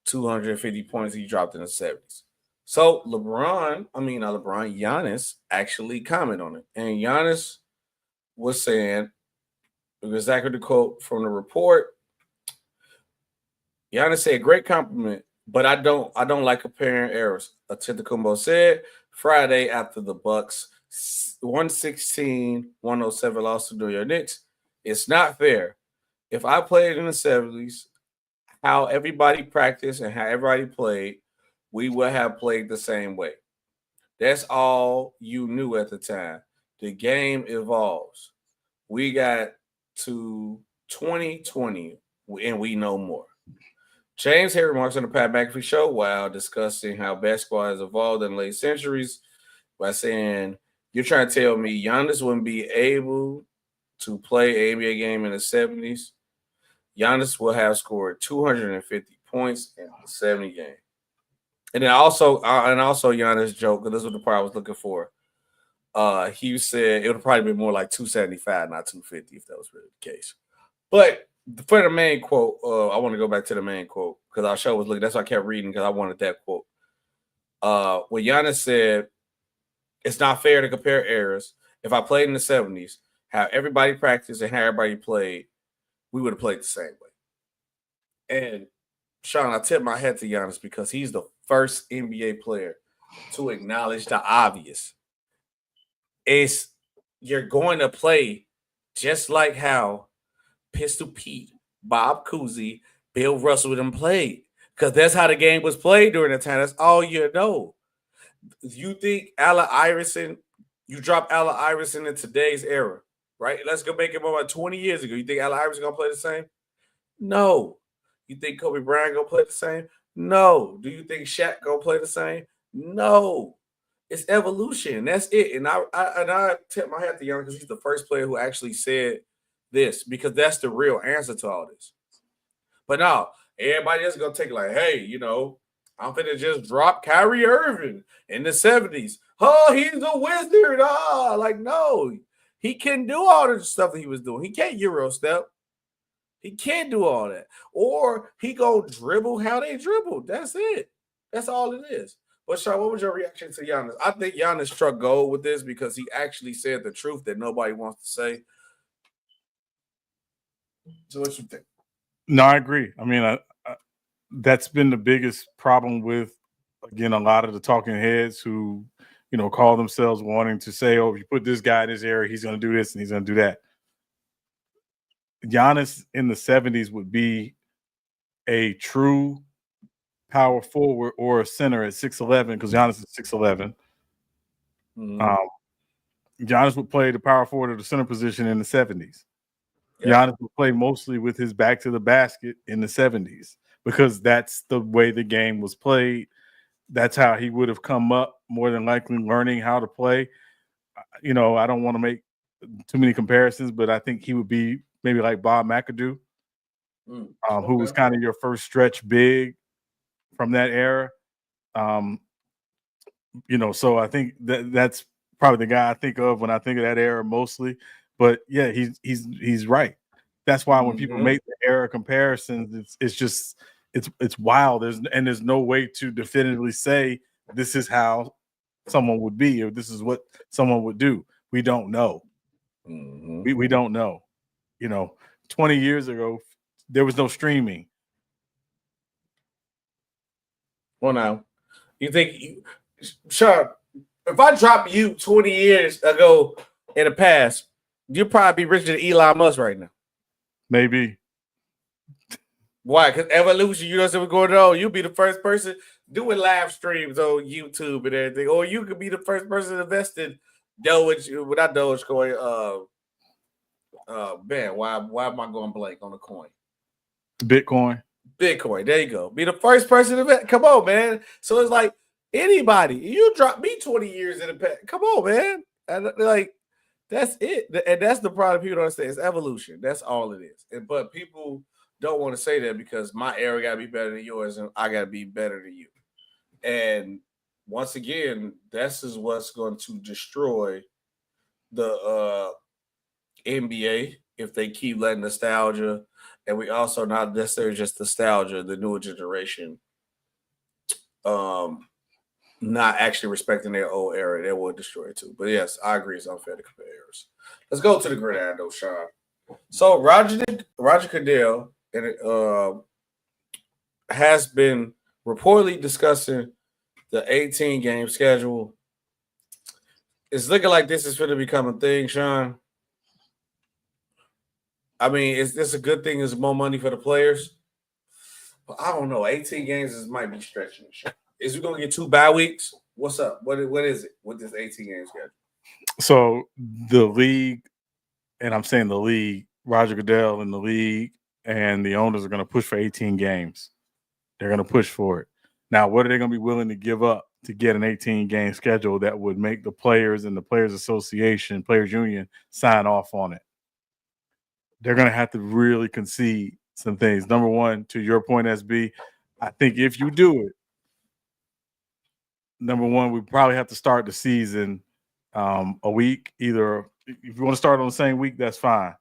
250 points. He dropped in the 70s. So Giannis actually commented on it. And Giannis was saying, exactly the quote from the report, Giannis said, great compliment, but I don't like comparing errors. Antetokounmpo said Friday after the Bucks 116-107 loss to New York Knicks. It's not fair. If I played in the 70s, how everybody practiced and how everybody played, we would have played the same way. That's all you knew at the time. The game evolves. We got to 2020, and we know more. James had remarks on the Pat McAfee show while discussing how basketball has evolved in late centuries by saying you're trying to tell me Giannis wouldn't be able to play an NBA game in the 70s. Giannis will have scored 250 points in the 70 game. And then also Giannis joke, because this was the part I was looking for. He said it would probably be more like 275, not 250, if that was really the case. But for the main quote, I want to go back to the main quote because our show was looking. That's why I kept reading because I wanted that quote. When Giannis said, "It's not fair to compare eras. If I played in the 70s, how everybody practiced and how everybody played, we would have played the same way." And Sean, I tip my hat to Giannis because he's the first NBA player to acknowledge the obvious. You're going to play just like how Pistol Pete, Bob Cousy, Bill Russell them played. Because that's how the game was played during the time. That's all you know. You think Allen Iverson, you drop Allen Iverson in today's era, right? Let's go make it about 20 years ago. You think Allen Iverson going to play the same? No. You think Kobe Bryant going to play the same? No. Do you think Shaq going to play the same? No. It's evolution. That's it. And I tip my hat to Giannis because he's the first player who actually said this because that's the real answer to all this. But now, everybody else is going to take it like, hey, you know, I'm finna just drop Kyrie Irving in the 70s. Oh, he's a wizard. Like, no. He can't do all the stuff that he was doing. He can't Euro step. He can't do all that. Or he go dribble how they dribble. That's it. That's all it is. But, Sean, what was your reaction to Giannis? I think Giannis struck gold with this because he actually said the truth that nobody wants to say. So what you think? No, I agree. I mean, that's been the biggest problem with, again, a lot of the talking heads who, you know, call themselves wanting to say, oh, if you put this guy in this area, he's going to do this and he's going to do that. Giannis in the 70s would be a true power forward or a center at 6'11", because Giannis is 6'11". Giannis would play the power forward or the center position in the 70s. Yeah. Giannis would play mostly with his back to the basket in the 70s because that's the way the game was played. That's how he would have come up, more than likely learning how to play. You know, I don't want to make too many comparisons, but I think he would be maybe like Bob McAdoo, who was kind of your first stretch big from that era. You know, so I think that's probably the guy I think of when I think of that era mostly. But yeah, he's right. That's why when people make the era comparisons, it's wild. There's no way to definitively say this is how someone would be or this is what someone would do. We don't know. We don't know. You know, 20 years ago, there was no streaming. Well, now, you think, Sean, if I drop you 20 years ago in the past, you'd probably be richer than Elon Musk right now. Maybe. Why? Because evolution, you know what's going on. You'll be the first person doing live streams on YouTube and everything. Or you could be the first person invested without Dogecoin. Man, why am I going blank on the coin? Bitcoin. There you go. Be the first person to invest. Come on, man. So it's like anybody. You drop me 20 years in the past. Come on, man. And like, that's it. And that's the problem people don't understand. It's evolution. That's all it is. But people don't want to say that because my era got to be better than yours and I got to be better than you. And once again, this is what's going to destroy the NBA if they keep letting nostalgia, and we also not necessarily just nostalgia, the newer generation not actually respecting their old era, they will destroy it too. But yes, I agree it's unfair to compare eras. Let's go to the gridiron though, Sean. So Roger Goodell has been reportedly discussing the 18-game schedule. It's looking like this is going to become a thing, Sean. I mean, is this a good thing? Is more money for the players? But I don't know. 18 games might be stretching. Is we going to get 2 bye weeks? What's up? What is it with this 18-game schedule? So the league, and I'm saying the league, Roger Goodell and the league and the owners are going to push for 18 games. They're going to push for it. Now, what are they going to be willing to give up to get an 18-game schedule that would make the players and the Players Association, Players Union sign off on it. They're going to have to really concede some things. Number one, to your point, SB, I think if you do it, number one, we probably have to start the season a week. Either if you want to start on the same week, that's fine.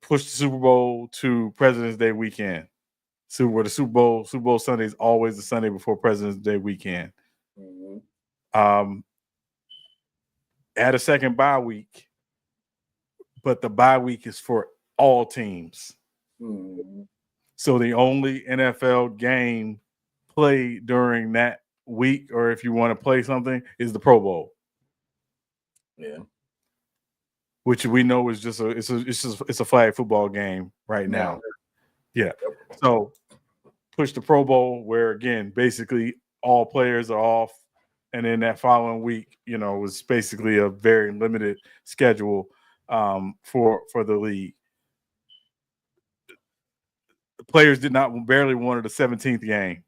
Push the Super Bowl to President's Day weekend. The Super Bowl Sunday is always the Sunday before President's Day weekend. Mm-hmm. Add a second bye week, but the bye week is for all teams. Mm-hmm. So the only NFL game played during that week, or if you want to play something, is the Pro Bowl. Yeah. Which we know is just a flag football game right now. Yeah. So push the Pro Bowl, where again, basically all players are off, and then that following week, was basically a very limited schedule for the league. The players barely wanted a 17th game,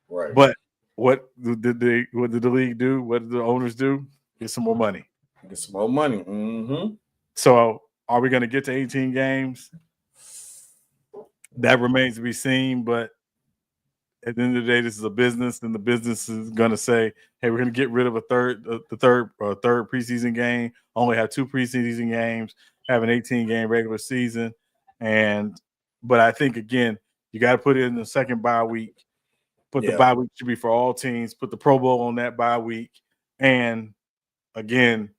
right? But what did the league do? What did the owners do? Get some more money. Mm-hmm. So are we going to get to 18 games? That remains to be seen. But at the end of the day, this is a business, and the business is going to say, hey, we're going to get rid of the third preseason game, only have 2 preseason games, have an 18-game regular season. But I think, again, you got to put it in the second bye week. The bye week should be for all teams. Put the Pro Bowl on that bye week. And, again,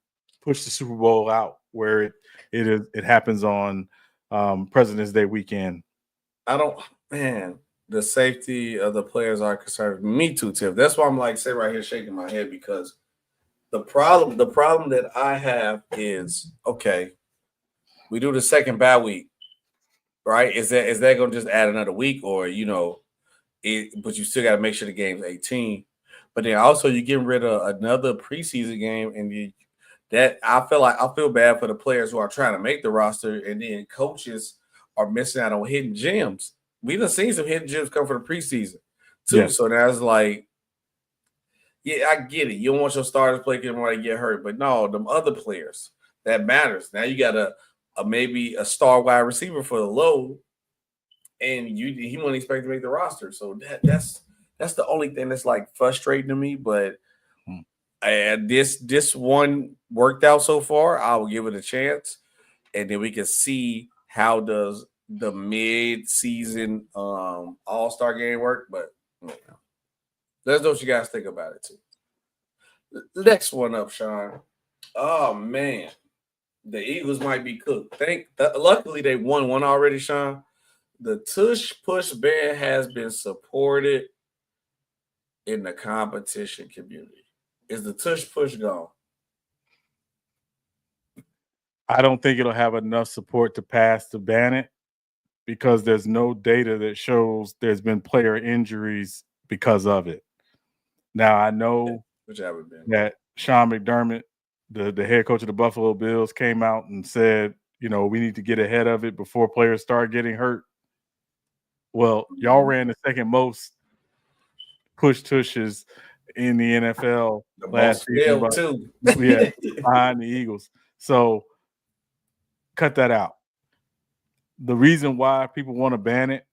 push the Super Bowl out where it happens on President's Day weekend. The safety of the players are concerned. Me too, Tiff. That's why I'm sitting right here shaking my head, because the problem that I have is, okay, we do the second bye week, right? Is that going to just add another week, or but you still got to make sure the game's 18. But then also you're getting rid of another preseason game, and I feel bad for the players who are trying to make the roster, and then coaches are missing out on hidden gems. We done seen some hidden gems come from the preseason too. Yeah. So now it's I get it. You don't want your starters play because they get hurt, but no, them other players that matters. Now you got maybe a star wide receiver for the low, and he wouldn't expect to make the roster. So that's the only thing that's frustrating to me. But this one worked out so far. I will give it a chance, and then we can see how does the mid-season all-star game work. But let's know what you guys think about it too. Next one up, Sean. Oh man, the Eagles might be cooked. Luckily they won one already, Sean. The tush push ban has been supported in the competition community. Is the tush push gone? I don't think it'll have enough support to pass to ban it, because there's no data that shows there's been player injuries because of it. Now, I know that Sean McDermott, the head coach of the Buffalo Bills, came out and said, we need to get ahead of it before players start getting hurt. Well, y'all ran the second most push tushes in the NFL last season, too. Yeah, behind the Eagles. So cut that out. The reason why people want to ban it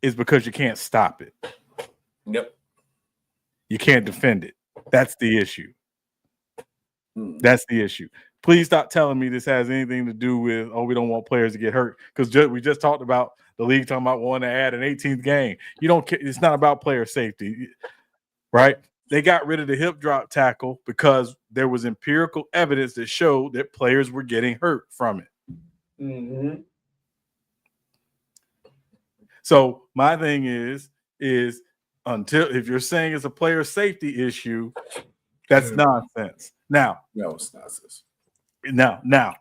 is because you can't stop it. Yep. You can't defend it. That's the issue. That's the issue. Please stop telling me this has anything to do with, we don't want players to get hurt. Because we just talked about the league talking about wanting to add an 18th game. You don't care. It's not about player safety, right? They got rid of the hip drop tackle because there was empirical evidence that showed that players were getting hurt from it. Mm-hmm. So my thing is until, if you're saying it's a player safety issue, that's nonsense. Now, no, it's nonsense. Now,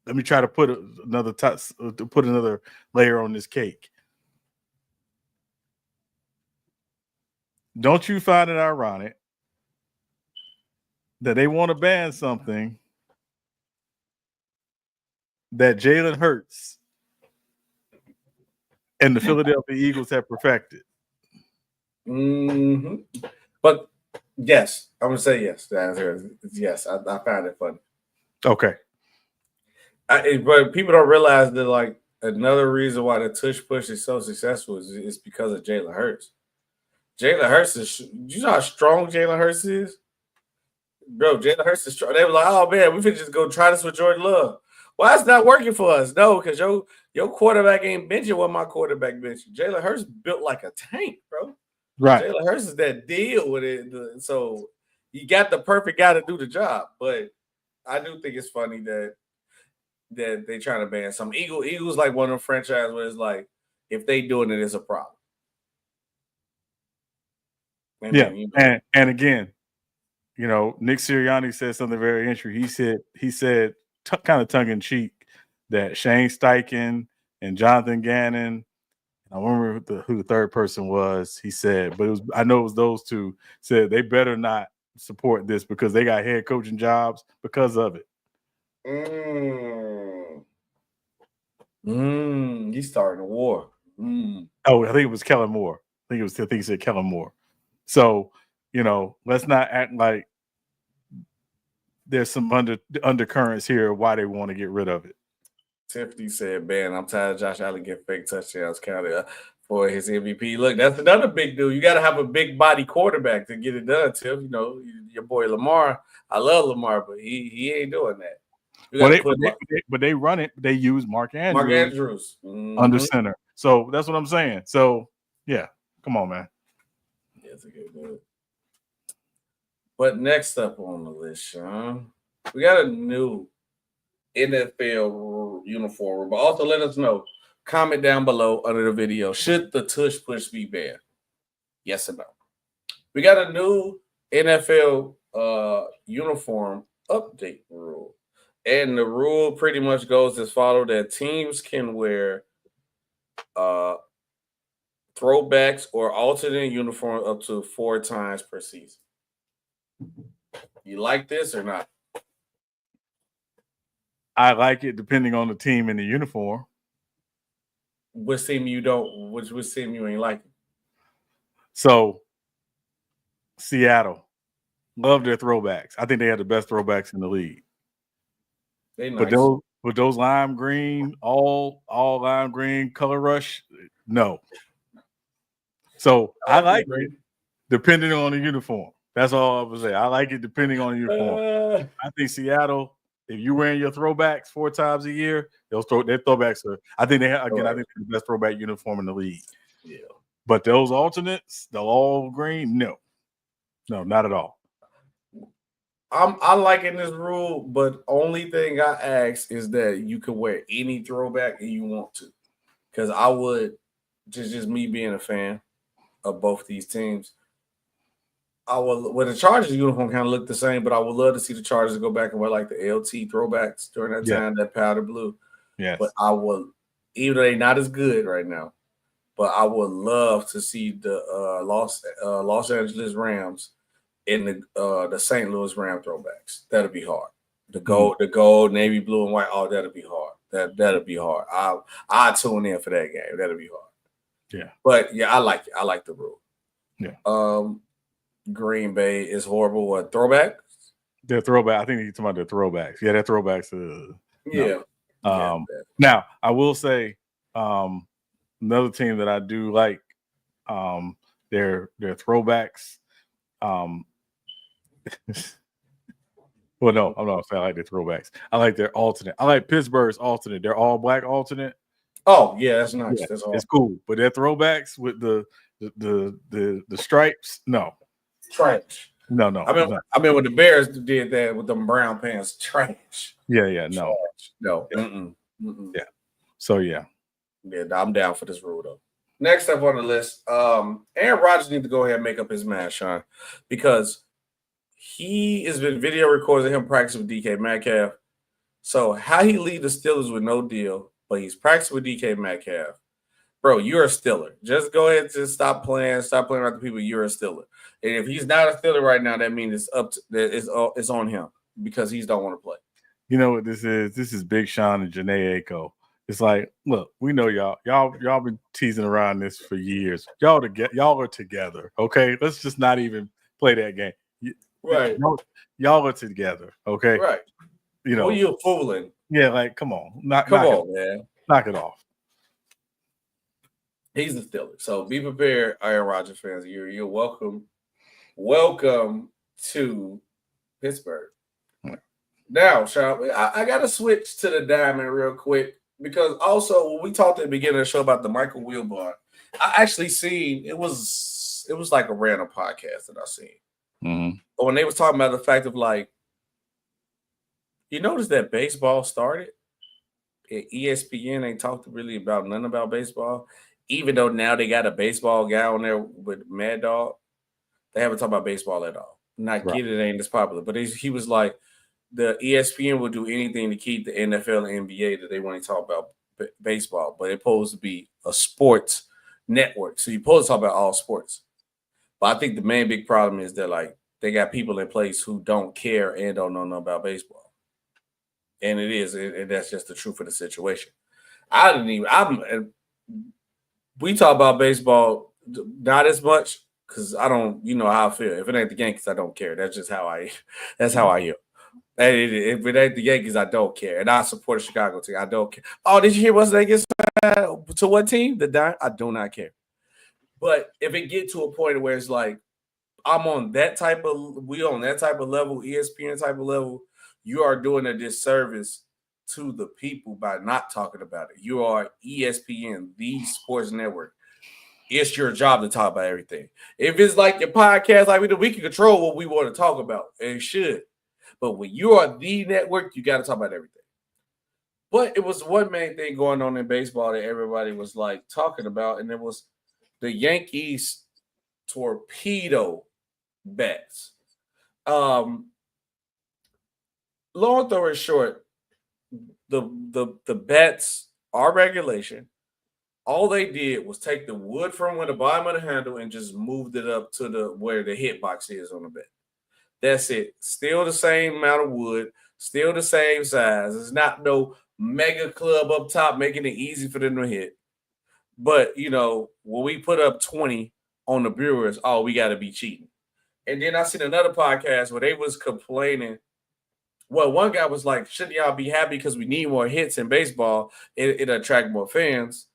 let me try to put another layer on this cake. Don't you find it ironic that they want to ban something that Jalen Hurts and the Philadelphia Eagles have perfected? Mm-hmm. But yes, I'm gonna say yes. The answer is yes. I found it funny. Okay. But people don't realize that like another reason why the tush push is so successful is because of Jalen Hurts. Jalen Hurts is you know how strong Jalen Hurts is? Bro, Jalen Hurts is strong. They were like, oh man, we could just go try this with Jordan Love. Why it's not working for us? No, because your quarterback ain't benching what my quarterback benching. Jalen Hurts built like a tank, bro. Right. Jalen Hurts is that deal with it. So you got the perfect guy to do the job. But I do think it's funny that they trying to ban some Eagles like one of the franchises where it's like if they doing it, it's a problem. And Yeah, then, you know, and again, you know, Nick Sirianni said something very interesting. He said kind of tongue in cheek that Shane Steichen and Jonathan Gannon, I remember who the third person was. He said, but I know it was those two said they better not support this because they got head coaching jobs because of it. He's starting a war. Oh, I think it was Kellen Moore. I think he said Kellen Moore. So, you know, let's not act like there's some undercurrents here why they want to get rid of it. Tiffany said, "Man, I'm tired of Josh Allen getting fake touchdowns counted for his MVP." Look, that's another big dude. You got to have a big body quarterback to get it done, Tiff. You know, your boy Lamar. I love Lamar, but he ain't doing that. But they run it. They use Mark Andrews, Mm-hmm. under center. So that's what I'm saying. So yeah, come on, man. Yeah, it's a good dude. But next up on the list, Sean, we got a new NFL uniform. But also let us know. Comment down below under the video. Should the tush push be banned? Yes or no? We got a new NFL uniform update rule. And the rule pretty much goes as follows: that teams can wear throwbacks or alternate uniform up to 4 times per season. You like this or not? I like it depending on the team and the uniform. Which team you don't? Which team you ain't liking? So Seattle, love their throwbacks. I think they have the best throwbacks in the league. They nice. But those lime green, all lime green color rush, no. So I like it depending on the uniform. That's all I would say. I like it depending on the uniform. I think Seattle, if you're wearing your throwbacks 4 times a year, their throwbacks are. I think I think they're the best throwback uniform in the league. Yeah. But those alternates, the all green, no, not at all. I'm liking this rule, but only thing I ask is that you can wear any throwback and you want to, because I would just me being a fan of both these teams. I will. Well, the Chargers uniform kind of look the same, but I would love to see the Chargers go back and wear like the LT throwbacks during that time, that powder blue. Yes. But I will, even though they're not as good right now, but I would love to see the Los Angeles Rams in the St. Louis Ram throwbacks. That'll be hard. The gold, navy blue and white. Oh, that'll be hard. That'll be hard. I'll tune in for that game. That'll be hard. Yeah. But yeah, I like it. I like the rule. Yeah. Green Bay is horrible. What, throwbacks? They're throwback. I think you're talking about their throwbacks. Yeah, they're throwbacks. Yeah. Now I will say another team that I do like their throwbacks. Well, no, I'm not saying I like their throwbacks. I like their alternate. I like Pittsburgh's alternate. They're all black alternate. Oh yeah, that's nice. Yeah, that's it's cool. But their throwbacks with the stripes, no. Trash. No. I mean when the Bears did that with them brown pants, trash. Yeah, no. Trash. No. Yeah. Mm-mm. Yeah. So yeah, I'm down for this rule though. Next up on the list, Aaron Rodgers needs to go ahead and make up his mind, Sean, because he has been video recording him practicing with DK Metcalf. So how he lead the Steelers with no deal, but he's practicing with DK Metcalf. Bro, you're a Steeler. Just go ahead and stop playing with the people. You're a Steeler. And if he's not a Steeler right now, that means it's on him because he don't want to play. You know what this is? This is Big Sean and Janae Aiko. It's like, look, we know y'all been teasing around this for years. Y'all are together, okay? Let's just not even play that game. Right. Y'all are together, okay? Right. You Who know, you fooling? yeah, like come on, knock man. knock it off. He's the Steelers, so be prepared, Aaron Rodgers fans. You're welcome. Welcome to Pittsburgh. Now, Sean, I got to switch to the diamond real quick because also when we talked at the beginning of the show about the Michael Wilbon, I actually seen it was like a random podcast that I seen. Mm-hmm. But when they was talking about the fact of like, you notice that baseball started, ESPN ain't talked really about nothing about baseball, even though now they got a baseball guy on there with Mad Dog. They haven't talked about baseball at all. Not get it ain't as popular, but he was like, the ESPN will do anything to keep the NFL and NBA that they want to talk about baseball, but it's supposed to be a sports network. So you're supposed to talk about all sports. But I think the main big problem is that like they got people in place who don't care and don't know nothing about baseball. And and that's just the truth of the situation. We talk about baseball not as much because I don't, you know how I feel. If it ain't the Yankees, I don't care. That's just how I feel. If it ain't the Yankees, I don't care. And I support the Chicago team. I don't care. Oh, did you hear what's Vegas to what team? I do not care. But if it get to a point where it's like, we on that type of level, ESPN type of level, you are doing a disservice to the people by not talking about it. You are ESPN, the sports network. It's your job to talk about everything. If it's like your podcast, like we can control what we want to talk about, and should. But when you are the network, you got to talk about everything. But it was one main thing going on in baseball that everybody was like talking about, and it was the Yankees torpedo bats. Long story short, the bats are regulation. All they did was take the wood from where the bottom of the handle and just moved it up to where the hit box is on the bat. That's it. Still the same amount of wood, still the same size. It's not no mega club up top making it easy for them to hit. But, you know, when we put up 20 on the Brewers, we got to be cheating. And then I seen another podcast where they was complaining. Well, one guy was like, shouldn't y'all be happy because we need more hits in baseball? It attract more fans.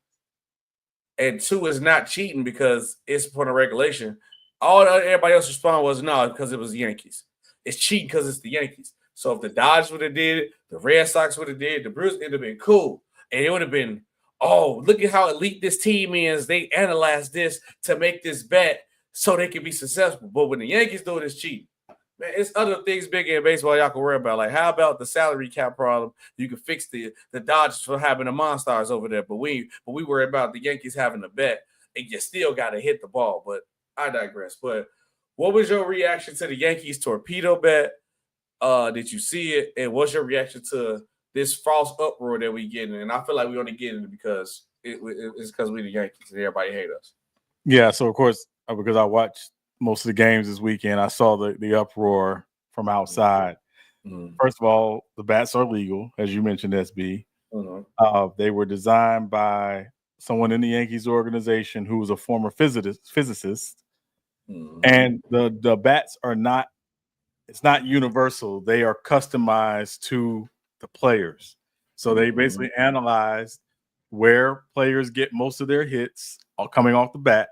And two is not cheating because it's for the regulation. Everybody else respond was no, because it was the Yankees. It's cheating because it's the Yankees. So if the Dodgers would have did it, the Red Sox would have did it, the Brewers, it'd have been cool. And it would have been, look at how elite this team is. They analyzed this to make this bet so they can be successful. But when the Yankees do it, it's cheating. Man, it's other things bigger in baseball y'all can worry about. Like, how about the salary cap problem? You can fix the Dodgers for having the Monstars over there, but we worry about the Yankees having a bet, and you still got to hit the ball. But I digress. But what was your reaction to the Yankees torpedo bet? Did you see it? And what's your reaction to this false uproar that we getting? And I feel like we only getting it because it's because we the Yankees and everybody hate us. Yeah, so of course, because I watched most of the games this weekend, I saw the uproar from outside. Mm-hmm. First of all, the bats are legal, as you mentioned, SB. Mm-hmm. They were designed by someone in the Yankees organization who was a former physicist. Mm-hmm. And the bats are not, it's not universal. They are customized to the players. So they basically analyzed where players get most of their hits coming off the bat.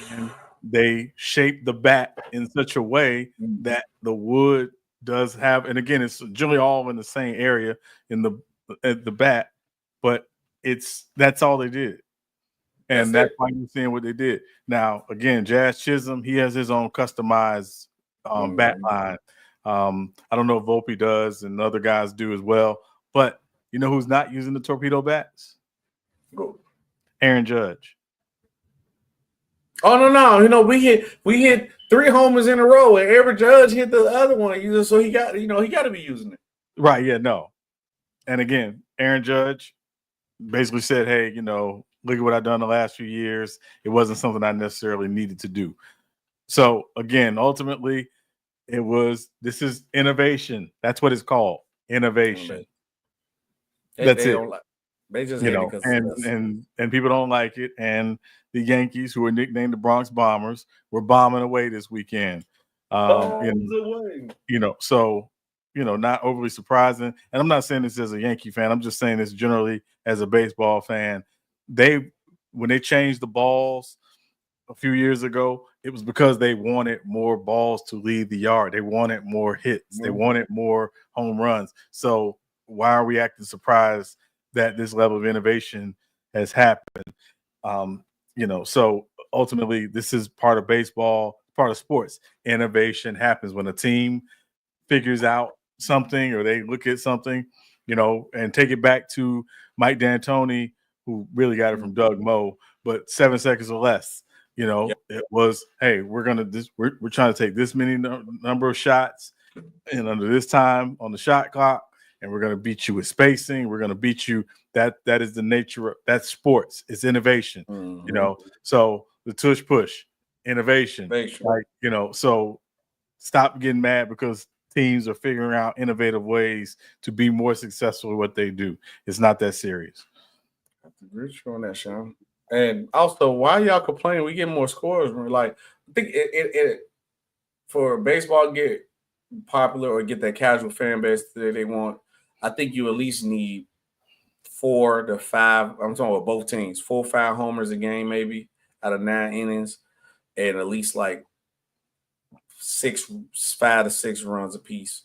And they shape the bat in such a way that the wood does have, and again, it's generally all in the same area in the bat, but that's all they did. And that's why you're seeing what they did. Now, again, Jazz Chisholm, he has his own customized bat line. I don't know if Volpe does and other guys do as well, but you know who's not using the torpedo bats? Aaron Judge. Oh no! You know we hit 3 homers in a row, and Aaron Judge hit the other one. So he got to be using it. Right? Yeah. No. And again, Aaron Judge basically said, "Hey, look at what I've done the last few years. It wasn't something I necessarily needed to do." So again, ultimately, this is innovation. That's what it's called, innovation. That's it. They just hate it because and people don't like it. And the Yankees, who are nicknamed the Bronx Bombers, were bombing away this weekend. So not overly surprising. And I'm not saying this as a Yankee fan. I'm just saying this generally as a baseball fan. When they changed the balls a few years ago, it was because they wanted more balls to leave the yard. They wanted more hits. They wanted more home runs. So why are we acting surprised that this level of innovation has happened? So ultimately, this is part of baseball, part of sports. Innovation happens when a team figures out something or they look at something, and take it back to Mike D'Antoni, who really got it from Doug Moe, but 7 seconds or less. It was, hey, we're trying to take this many number of shots and under this time on the shot clock, and we're going to beat you with spacing. We're going to beat you. That is the nature of that's sports. It's innovation. So the tush push, innovation. So stop getting mad because teams are figuring out innovative ways to be more successful at what they do. It's not that serious. I agree with you on that, Sean. And also, why y'all complaining? We get more scores. Like, I think it for baseball get popular or get that casual fan base that they want. I think you at least need 4 to 5. I'm talking about both teams, 4 or 5 homers a game, maybe out of 9 innings, and at least like 5 to 6 runs a piece.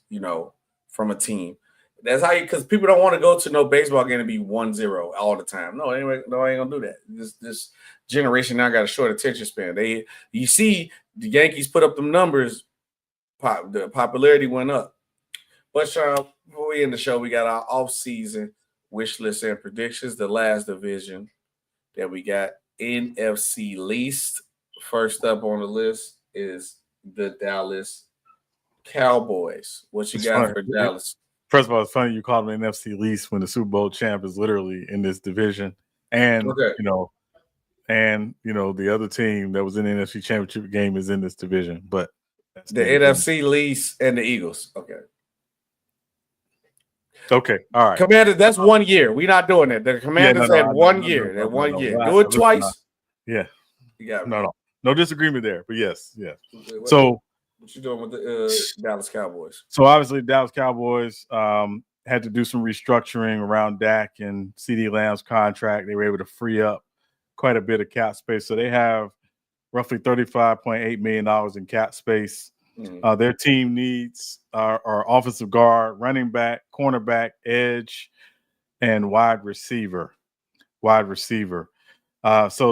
From a team. That's how because people don't want to go to no baseball game and be 1-0 all the time. No, anyway, no, I ain't gonna do that. This generation now got a short attention span. You see the Yankees put up them numbers, the popularity went up. But Sean, before we end the show, we got our off-season wish list and predictions. The last division that we got, NFC least. First up on the list is the Dallas Cowboys. What you got for Dallas? First of all, it's funny you called them NFC least when the Super Bowl champ is literally in this division, and the other team that was in the NFC Championship game is in this division. But the NFC least and the Eagles. Okay, all right. Commanders. That's 1 year. We're not doing it. The Commanders had 1 year. That 1 year. Do it twice. Yeah. You got no disagreement there. But yes. What you doing with the Dallas Cowboys? So obviously, Dallas Cowboys had to do some restructuring around Dak and CeeDee Lamb's contract. They were able to free up quite a bit of cap space. So they have roughly $35.8 million in cap space. Their team needs are offensive guard, running back, cornerback, edge, and wide receiver. So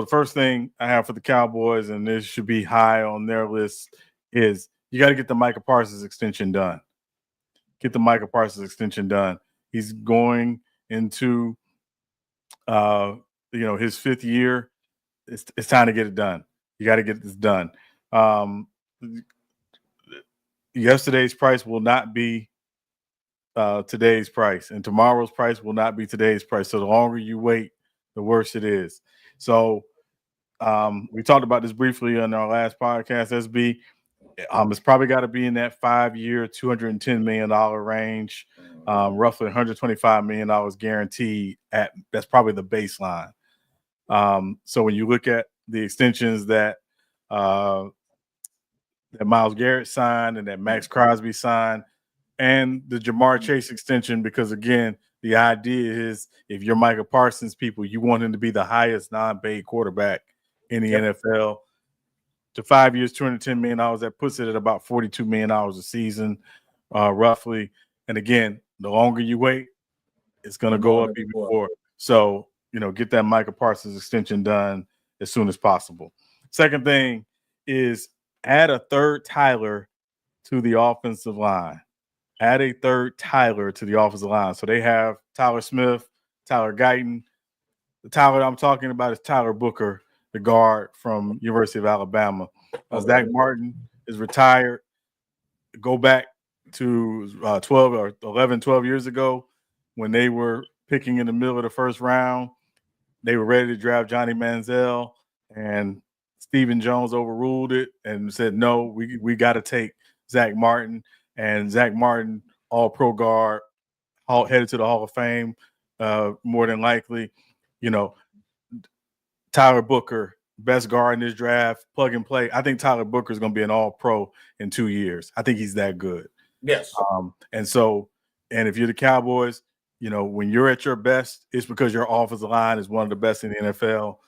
the first thing I have for the Cowboys, and this should be high on their list, is you got to get the Micah Parsons extension done. He's going into his 5th year. It's time to get it done. You got to get this done. Yesterday's price will not be today's price, and tomorrow's price will not be today's price. So the longer you wait, the worse it is. So we talked about this briefly on our last podcast, SB. It's probably got to be in that 5-year, $210 million range, roughly $125 million guaranteed. That's probably the baseline. So when you look at the extensions that Myles Garrett signed and that Max Crosby signed, and the Jamar Chase extension, because again, the idea is if you're Micah Parsons people, you want him to be the highest non-paid quarterback in the NFL. To 5 years, $210 million, that puts it at about $42 million a season, roughly. And again, the longer you wait, it's going to go up even more. So, get that Micah Parsons extension done as soon as possible. Second thing is add a third Tyler to the offensive line. So they have Tyler Smith, Tyler Guyton. The Tyler I'm talking about is Tyler Booker, the guard from University of Alabama. Zach Martin is retired. Go back to 12 years ago when they were picking in the middle of the first round. They were ready to draft Johnny Manziel, and Stephen Jones overruled it and said, no, we got to take Zach Martin. And Zach Martin, all-pro guard, headed to the Hall of Fame, more than likely. You know, Tyler Booker, best guard in this draft, plug and play. I think Tyler Booker is going to be an all-pro in 2 years. I think he's that good. Yes. And if you're the Cowboys, you know, when you're at your best, it's because your offensive line is one of the best in the NFL.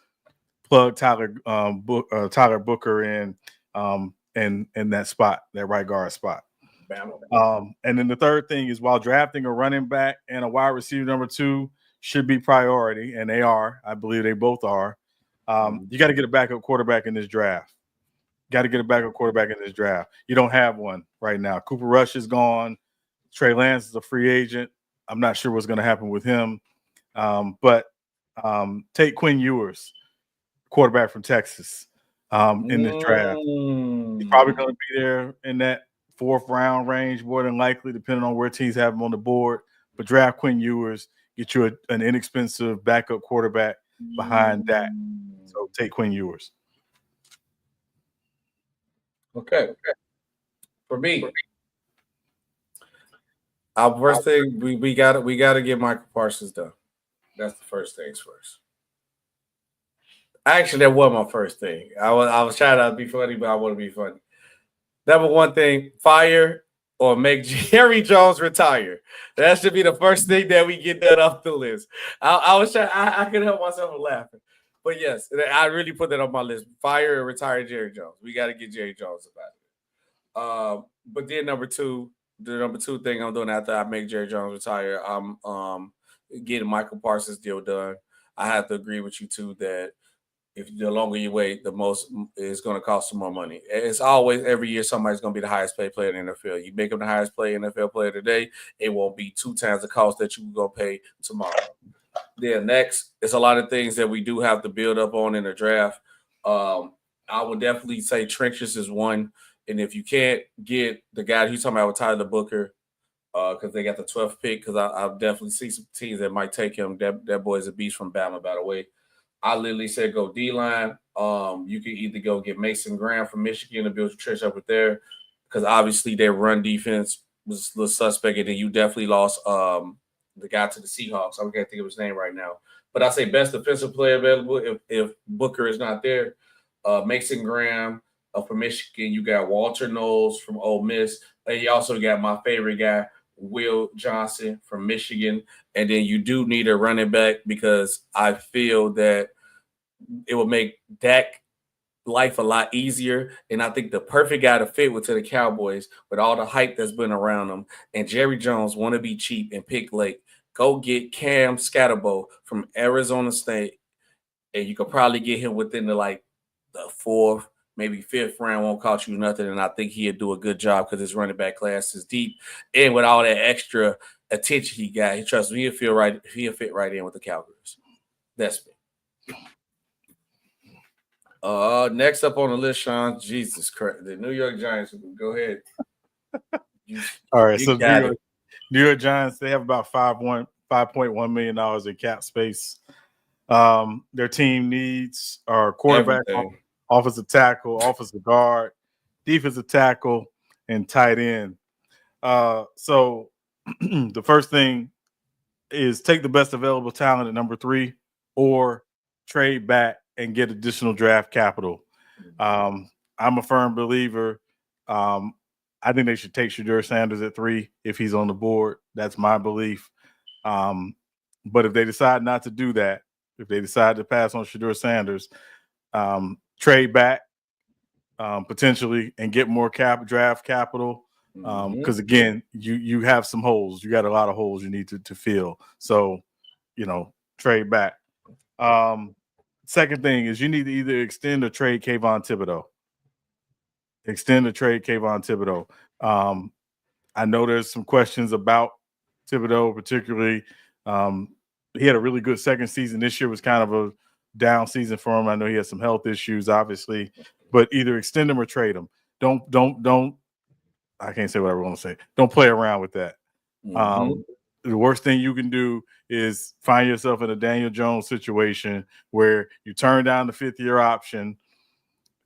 Plug Tyler Booker in that spot, that right guard spot. And then the third thing is, while drafting a running back and a wide receiver number 2 should be priority, and they are, I believe they both are. You got to get a backup quarterback in this draft. You don't have one right now. Cooper Rush is gone. Trey Lance is a free agent. I'm not sure what's going to happen with him. But take Quinn Ewers, quarterback from Texas, in this draft. He's probably going to be there in that 4th round range, more than likely, depending on where teams have him on the board. But draft Quinn Ewers, get you an inexpensive backup quarterback behind that. So take Quinn Ewers. Okay. For me, our first thing we gotta get Michael Parsons done. That's the first things first. Actually, that was my first thing. I was trying to be funny, but I want to be funny. Number one thing: fire or make Jerry Jones retire. That should be the first thing that we get that off the list. I was trying. I couldn't help myself from laughing. But yes, I really put that on my list. Fire and retire Jerry Jones. We got to get Jerry Jones about it. But then the number two thing I'm doing after I make Jerry Jones retire, I'm getting Michael Parsons deal done. I have to agree with you too that if the longer you wait, the most it's going to cost some more money. It's always every year somebody's going to be the highest paid player in the NFL. You make them the highest paid NFL player today, it won't be 2 times the cost that you go pay tomorrow. Then next, it's a lot of things that we do have to build up on in the draft. I would definitely say trenches is one. And if you can't get the guy he's talking about with Tyler Booker, because they got the 12th pick, because I definitely see some teams that might take him. That boy's a beast from Bama, by the way. I literally said go D-line. You can either go get Mason Graham from Michigan to build a trench up with there, because obviously their run defense was a little suspect, and then you definitely lost the guy to the Seahawks. I can't think of his name right now. But I say best defensive player available if Booker is not there. Mason Graham from Michigan. You got Walter Knowles from Ole Miss. And you also got my favorite guy, Will Johnson from Michigan. And then you do need a running back, because I feel that it will make Dak life a lot easier. And I think the perfect guy to fit with to the Cowboys, with all the hype that's been around them, and Jerry Jones want to be cheap and pick late, go get Cam Scatterbo from Arizona State. And you could probably get him within the 4th, maybe 5th round. Won't cost you nothing. And I think he'd do a good job, because his running back class is deep. And with all that extra attention he got, trust me, he'll fit right in with the Cowboys. That's me. Next up on the list, Sean, Jesus Christ, the New York Giants. Go ahead. All right, so New York Giants, they have about $5.1 million in cap space. Their team needs are quarterback, offensive tackle, offensive guard, defensive tackle, and tight end. So the first thing is take the best available talent at number 3, or trade back and get additional draft capital. I'm a firm believer. I think they should take Shedeur Sanders at 3 if he's on the board. That's my belief. But if they decide not to do that, if they decide to pass on Shedeur Sanders, trade back potentially and get more draft capital. Because again, you have some holes. You got a lot of holes you need to fill. So, trade back. Second thing is you need to either extend or trade Kayvon Thibodeau. I know there's some questions about Thibodeau, particularly. He had a really good second season. This year was kind of a down season for him. I know he has some health issues, obviously, but either extend him or trade him. Don't. I can't say what I want to say. Don't play around with that. The worst thing you can do is find yourself in a Daniel Jones situation where you turn down the 5th-year option,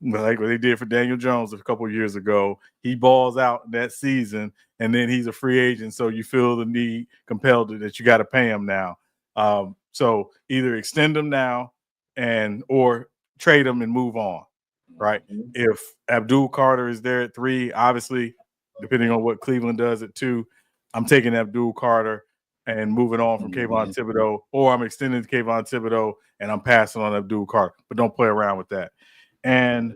like what they did for Daniel Jones a couple of years ago. He balls out that season, and then he's a free agent, so you feel the need compelled that you got to pay him now. So either extend them now or trade them and move on, right? Mm-hmm. If Abdul Carter is there at 3, obviously, depending on what Cleveland does at 2, I'm taking Abdul Carter and moving on from Kayvon Thibodeau, or I'm extending to Kayvon Thibodeau and I'm passing on Abdul Carter. But don't play around with that. And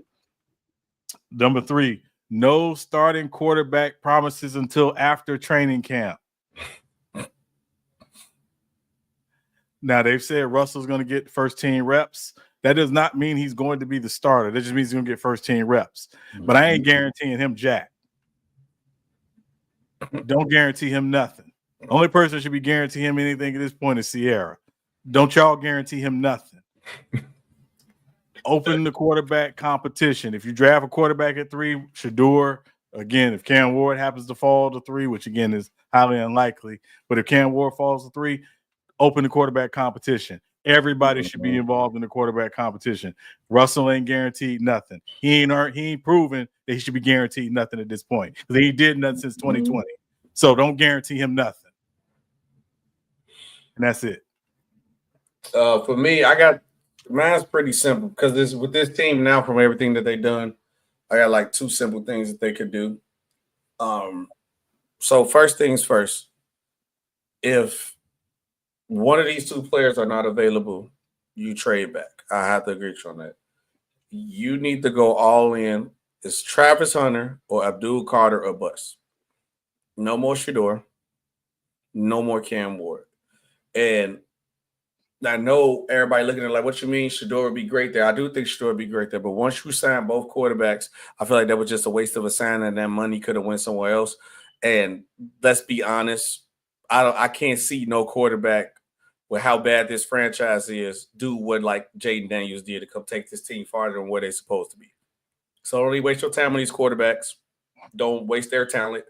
number 3, no starting quarterback promises until after training camp. Now, they've said Russell's going to get first-team reps. That does not mean he's going to be the starter. That just means he's going to get first-team reps. But I ain't guaranteeing him jack. Don't guarantee him nothing. The only person that should be guaranteeing him anything at this point is Sierra. Don't y'all guarantee him nothing. Open the quarterback competition. If you draft a quarterback at 3, Shador, again, if Cam Ward happens to fall to 3, which again is highly unlikely, but if Cam Ward falls to 3, open the quarterback competition. Everybody should be involved in the quarterback competition. Russell ain't guaranteed nothing. He ain't proven that he should be guaranteed nothing at this point because he did nothing since 2020. So don't guarantee him nothing. And that's it. For me, mine's pretty simple because with this team now, from everything that they've done, I got like 2 simple things that they could do. So first things first, if one of these 2 players are not available, you trade back. I have to agree with you on that. You need to go all in. It's Travis Hunter or Abdul Carter or bust. No more Shador. No more Cam Ward. And I know everybody looking at it like, what you mean? Shador would be great there. I do think Shador would be great there. But once you sign both quarterbacks, I feel like that was just a waste of a sign, and that money could have went somewhere else. And let's be honest, I can't see no quarterback with how bad this franchise is do what like Jaden Daniels did to come take this team farther than where they're supposed to be. So don't really waste your time on these quarterbacks. Don't waste their talent.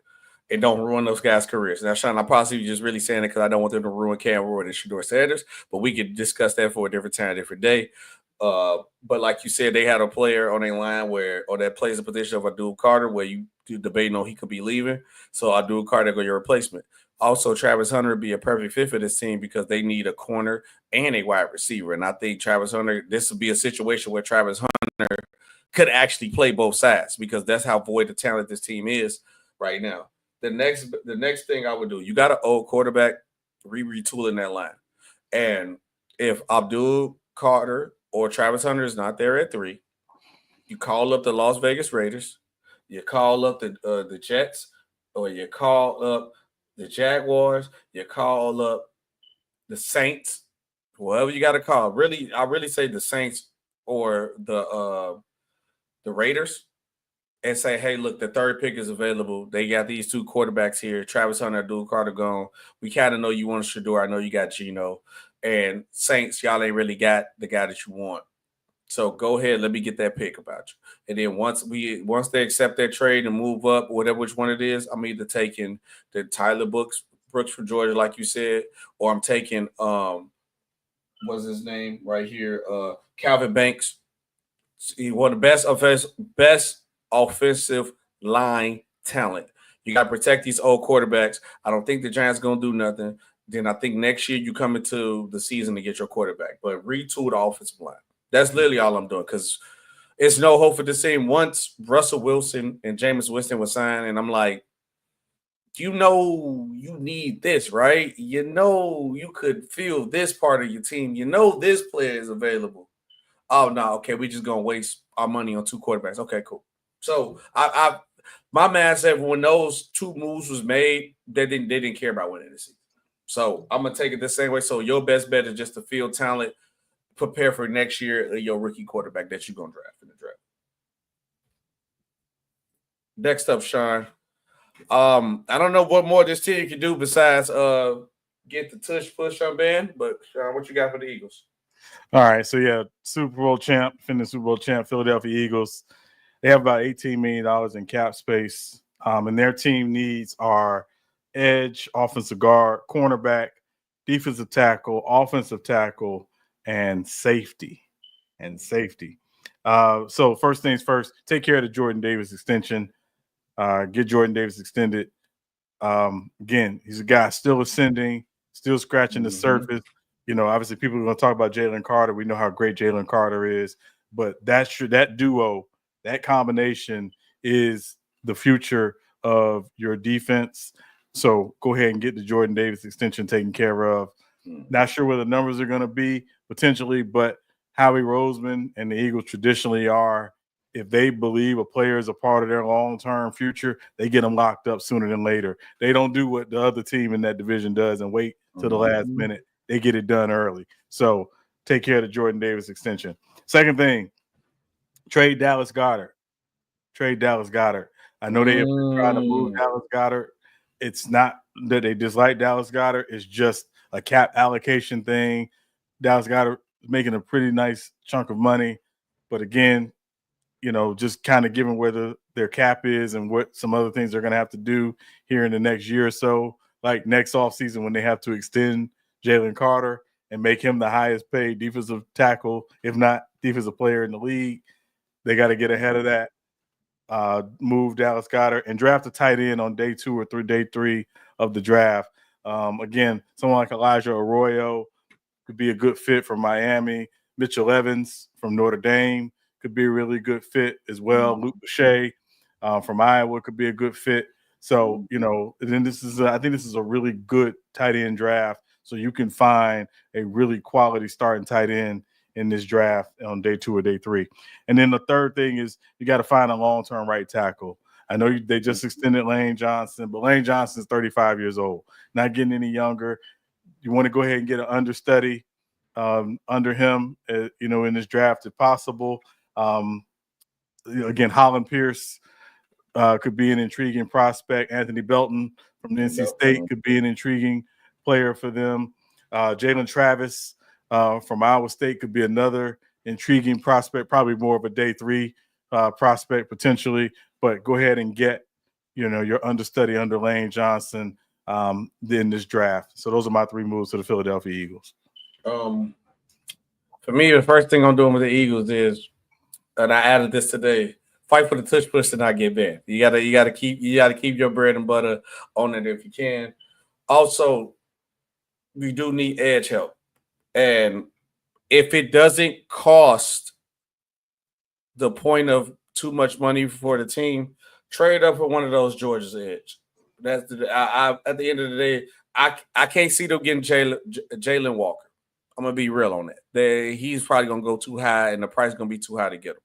And don't ruin those guys' careers. Now, Sean, I'm possibly just really saying it because I don't want them to ruin Cam Ward and Shador Sanders, but we could discuss that for a different time, different day. But like you said, they had a player on their line that plays the position of Abdul Carter where you do debating on he could be leaving. So Abdul Carter go your replacement. Also, Travis Hunter would be a perfect fit for this team because they need a corner and a wide receiver. And I think Travis Hunter, this would be a situation where Travis Hunter could actually play both sides because that's how void of talent this team is right now. The next thing I would do, you got an old quarterback, retooling that line. And if Abdul Carter or Travis Hunter is not there at 3, you call up the Las Vegas Raiders, you call up the Jets, or you call up the Jaguars, you call up the Saints, whoever you got to call. Really, I really say the Saints or the Raiders. And say, hey, look, the 3rd pick is available. They got these 2 quarterbacks here. Travis Hunter, Abdul Carter gone. We kind of know you want Shador. I know you got Geno. And Saints, y'all ain't really got the guy that you want. So go ahead, let me get that pick about you. And then once they accept that trade and move up, whatever which one it is, I'm either taking the Tyler Brooks from Georgia, like you said, or I'm taking what's his name right here, Calvin Banks. He one of the best offensive line talent. You got to protect these old quarterbacks. I don't think the Giants going to do nothing. Then I think next year you come into the season to get your quarterback. But retool the offensive line. That's literally all I'm doing because it's no hope for the team. Once Russell Wilson and Jameis Winston was signed, and I'm like, you need this, right? You could feel this part of your team. This player is available. Oh, no, okay, we're just going to waste our money on 2 quarterbacks. Okay, cool. So my man said when those 2 moves was made, they didn't care about winning this season. So I'm gonna take it the same way. So your best bet is just to field talent, prepare for next year, your rookie quarterback that you're gonna draft in the draft. Next up, Sean. I don't know what more this team can do besides get the tush push on band, but Sean, what you got for the Eagles? All right, so yeah, Super Bowl champ, Philadelphia Eagles. They have about $18 million in cap space, and their team needs are edge, offensive guard, cornerback, defensive tackle, offensive tackle, and safety. So first things first, take care of the Jordan Davis extension. Get Jordan Davis extended. Again, he's a guy still ascending, still scratching the surface. obviously people are going to talk about Jalen Carter. We know how great Jalen Carter is, but that duo, that combination is the future of your defense. So go ahead and get the Jordan Davis extension taken care of. Not sure where the numbers are going to be potentially, but Howie Roseman and the Eagles traditionally are, if they believe a player is a part of their long-term future, they get them locked up sooner than later. They don't do what the other team in that division does and wait till the last minute. They get it done early. So take care of the Jordan Davis extension. Second thing, trade Dallas Goedert. I know they have been trying to move Dallas Goedert. It's not that they dislike Dallas Goedert. It's just a cap allocation thing. Dallas Goedert is making a pretty nice chunk of money. But again, just kind of given where their cap is and what some other things they're going to have to do here in the next year or so, like next offseason when they have to extend Jalen Carter and make him the highest paid defensive tackle, if not defensive player in the league. They got to get ahead of that, move Dallas Goedert, and draft a tight end on day 2 or day 3 of the draft. Again, someone like Elijah Arroyo could be a good fit for Miami. Mitchell Evans from Notre Dame could be a really good fit as well. Luke Lachey from Iowa could be a good fit. So, then I think this is a really good tight end draft. So you can find a really quality starting tight end in this draft on day 2 or day 3. And then the third thing is you got to find a long-term right tackle. I know they just extended Lane Johnson, but Lane Johnson's 35 years old, not getting any younger. You want to go ahead and get an understudy under him, in this draft if possible. Again, Holland Pierce could be an intriguing prospect. Anthony Belton from NC State could be an intriguing player for them. Jalen Travis from Iowa State could be another intriguing prospect, probably more of a day 3 prospect potentially. But go ahead and get, your understudy under Lane Johnson in this draft. So those are my 3 moves to the Philadelphia Eagles. For me, the first thing I'm doing with the Eagles is, and I added this today, fight for the tush push to not get banned. You gotta keep your bread and butter on it if you can. Also, we do need edge help. And if it doesn't cost the point of too much money for the team, trade up for one of those Georgia's edge. That's at the end of the day, I can't see them getting Jalen Walker. I'm gonna be real on that. He's probably gonna go too high, and the price is gonna be too high to get him.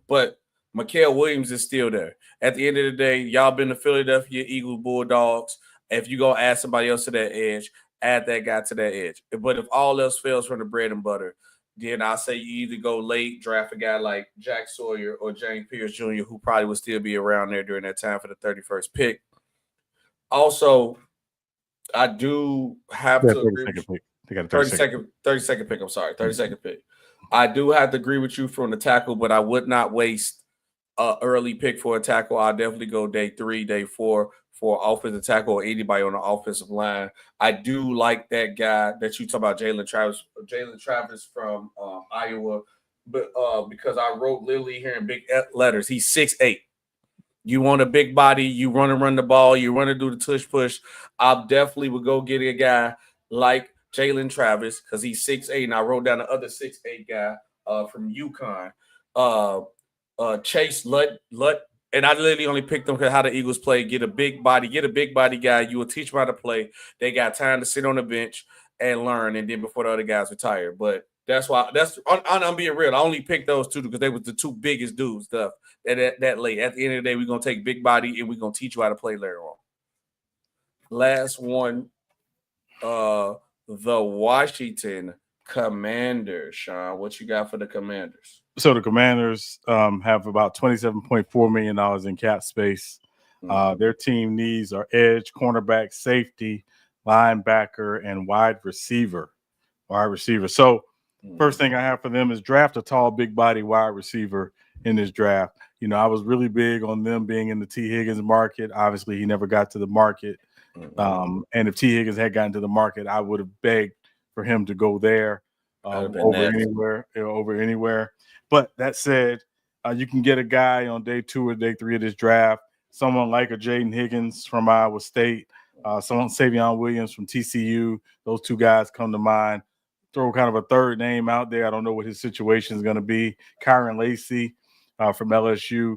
But Michal Williams is still there. At the end of the day, y'all been the Philadelphia Eagles Bulldogs. If you go add somebody else to that edge, add that guy to that edge. But if all else fails from the bread and butter, then I say you either go late, draft a guy like Jack Sawyer or James Pierce Jr., who probably will still be around there during that time for the 31st pick. Also, I do have to agree with you. 30-second pick. I'm sorry, 30-second pick. I do have to agree with you from the tackle, but I would not waste an early pick for a tackle. I'll definitely go day 3, day 4 for offensive tackle or anybody on the offensive line. I do like that guy that you talk about, Jalen Travis from Iowa, but because I wrote literally here in big letters, he's 6'8". You want a big body, you want to run the ball, you want to do the tush push. I definitely would go get a guy like Jalen Travis because he's 6'8", and I wrote down the other 6'8" guy from UConn, Chase Lutt, and I literally only picked them because how the Eagles play. Get a big body guy. You will teach them how to play. They got time to sit on the bench and learn, and then before the other guys retire. But I'm being real. I only picked those 2 because they were the 2 biggest dudes that late. At the end of the day, we're gonna take big body and we're gonna teach you how to play later on. Last one, the Washington Commanders. Sean, what you got for the Commanders? So the Commanders have about $27.4 million in cap space. Their team needs are edge, cornerback, safety, linebacker, and wide receiver. So first thing I have for them is draft a tall, big body wide receiver in this draft. I was really big on them being in the T. Higgins market. Obviously, he never got to the market. And if T. Higgins had gotten to the market, I would have begged for him to go there over anywhere. But that said, you can get a guy on day 2 or day 3 of this draft, someone like a Jaden Higgins from Iowa State, someone Savion Williams from TCU. Those 2 guys come to mind. throw kind of a third name out there. I don't know what his situation is going to be. Kyron Lacey from LSU.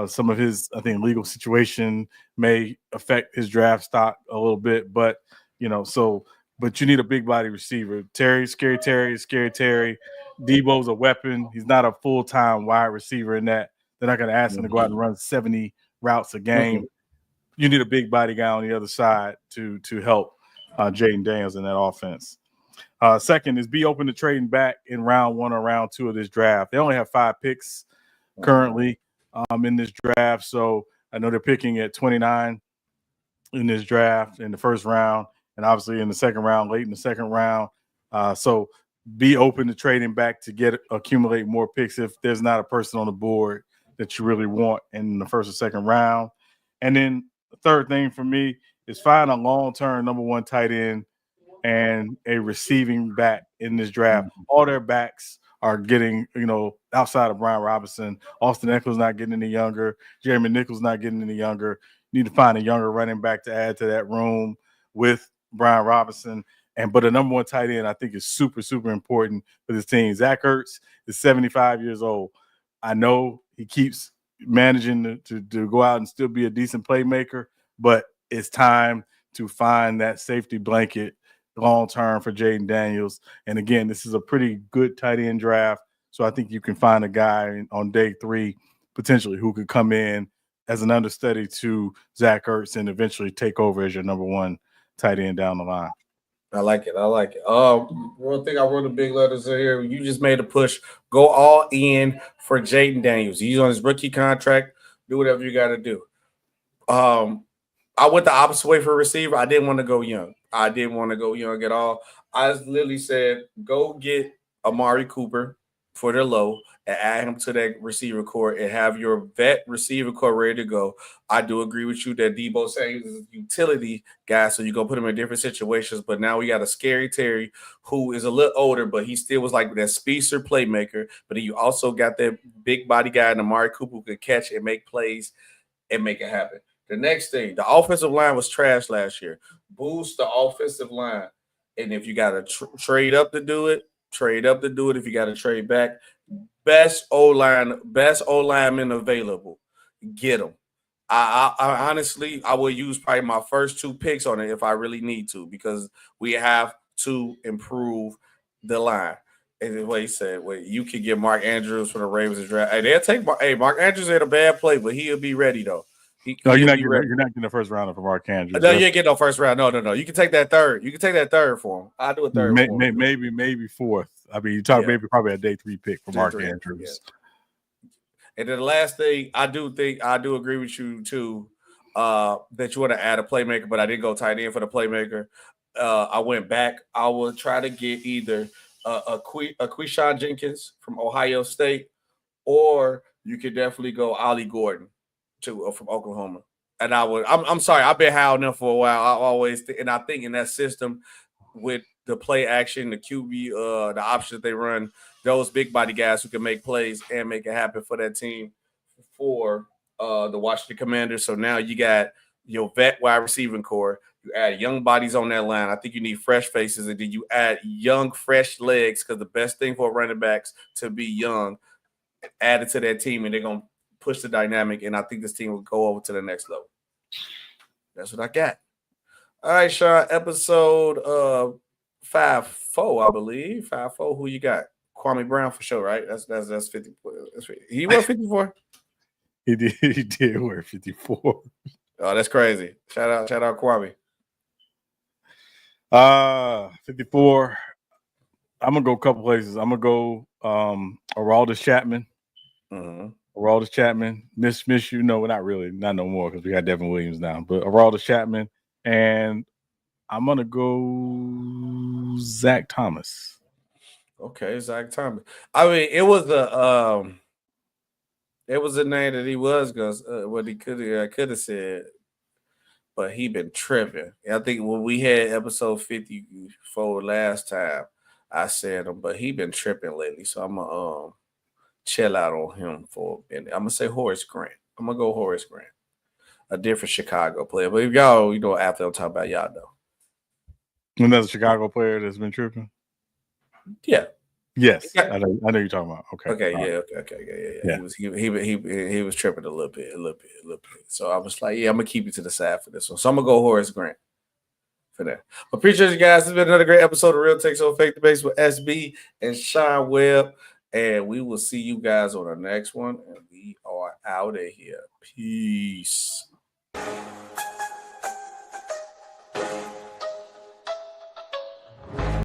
Some of his, I think, legal situation may affect his draft stock a little bit, but but you need a big body receiver. Scary Terry. Debo's a weapon. He's not a full-time wide receiver in that. They're not going to ask him to go out and run 70 routes a game. You need a big body guy on the other side to help Jaden Daniels in that offense. Second is be open to trading back in round 1 or round 2 of this draft. They only have 5 picks currently in this draft, so I know they're picking at 29 in this draft in the first round, and obviously in the second round, late in the second round. So be open to trading back to accumulate more picks if there's not a person on the board that you really want in the first or second round. And then the third thing for me is find a long-term number 1 tight end and a receiving back in this draft. All their backs are getting, outside of Brian Robinson. Austin Eckler's not getting any younger. Jeremy Nichols not getting any younger. You need to find a younger running back to add to that room with Brian Robinson. But a number 1 tight end, I think, is super, super important for this team. Zach Ertz is 75 years old. I know he keeps managing to go out and still be a decent playmaker, but it's time to find that safety blanket long-term for Jaden Daniels. And again, this is a pretty good tight end draft, so I think you can find a guy on day 3 potentially who could come in as an understudy to Zach Ertz and eventually take over as your number 1 tight end down the line. I like it. One thing I wrote in big letters here, you just made a push. Go all in for Jaden Daniels. He's on his rookie contract. Do whatever you got to do. I went the opposite way for a receiver. I didn't want to go young. I didn't want to go young at all. I literally said, go get Amari Cooper for the low and add him to that receiver core and have your vet receiver core ready to go. I do agree with you that Debo saying is a utility guy, so you're going to put him in different situations. But now we got a Scary Terry who is a little older, but he still was like that speedster playmaker. But then you also got that big body guy in Amari Cooper who could catch and make plays and make it happen. The next thing, the offensive line was trash last year. Boost the offensive line. And if you got to trade up to do it, trade up to do it. If you got to trade back, best O-lineman available, get them. I honestly, I will use probably my first 2 picks on it if I really need to, because we have to improve the line. And what he said, you could get Mark Andrews from the Ravens draft. Hey, they'll take Mark Andrews had a bad play, but he'll be ready though. You're not getting the first rounder for Mark Andrews. No, you ain't getting no first round. No. You can take that third. You can take that third for him. I'll do a third for him. Maybe 4th. I mean, you talk maybe probably a day 3 pick for Mark Andrews. Yeah. And then the last thing, I do agree with you too, that you want to add a playmaker, but I didn't go tight end for the playmaker. I went back. I will try to get either a Quishon Jenkins from Ohio State, or you could definitely go Ollie Gordon from Oklahoma. And I'm sorry, I've been howling them for a while. I always and I think in that system with the play action, the QB, the option that they run, those big body guys who can make plays and make it happen for that team for the Washington Commanders. So now you got your vet wide receiving core. You add young bodies on that line. I think you need fresh faces, and then you add young, fresh legs, because the best thing for running backs to be young, added to that team, and they're going to push the dynamic, and I think this team will go over to the next level. That's what I got. All right, Sean, episode 5-4, I believe. 5-4, who you got? Kwame Brown for sure, right? That's 50. He was 54? He did wear 54. Oh, that's crazy. Shout out Kwame. 54. I'm gonna go a couple places. I'm gonna go Aroldis Chapman. Mm-hmm. Aroldis Chapman. Miss you. No, not really. Not no more, because we got Devin Williams now. But Aroldis Chapman. And I'm gonna go Zach Thomas. Okay, Zach Thomas. I mean, it was a name that he was gonna what he could have said, but he been tripping. I think when we had episode 54 last time, I said him, but he been tripping lately. So I'm gonna chill out on him for a minute. I'm gonna say Horace Grant. I'm gonna go Horace Grant, a different Chicago player. But if y'all, after I'm talking about y'all know. Another Chicago player that's been tripping. Yeah. Yes, Yeah. I know you're talking about. Okay. Okay, All right. yeah, okay. Yeah. He was tripping a little bit. So I was like, yeah, I'm gonna keep you to the side for this one. So I'm gonna go Horace Grant for that. Appreciate you guys. It's been another great episode of Real Takes on Fake Debates with SB and Sean Webb. And we will see you guys on the next one. And we are out of here. Peace.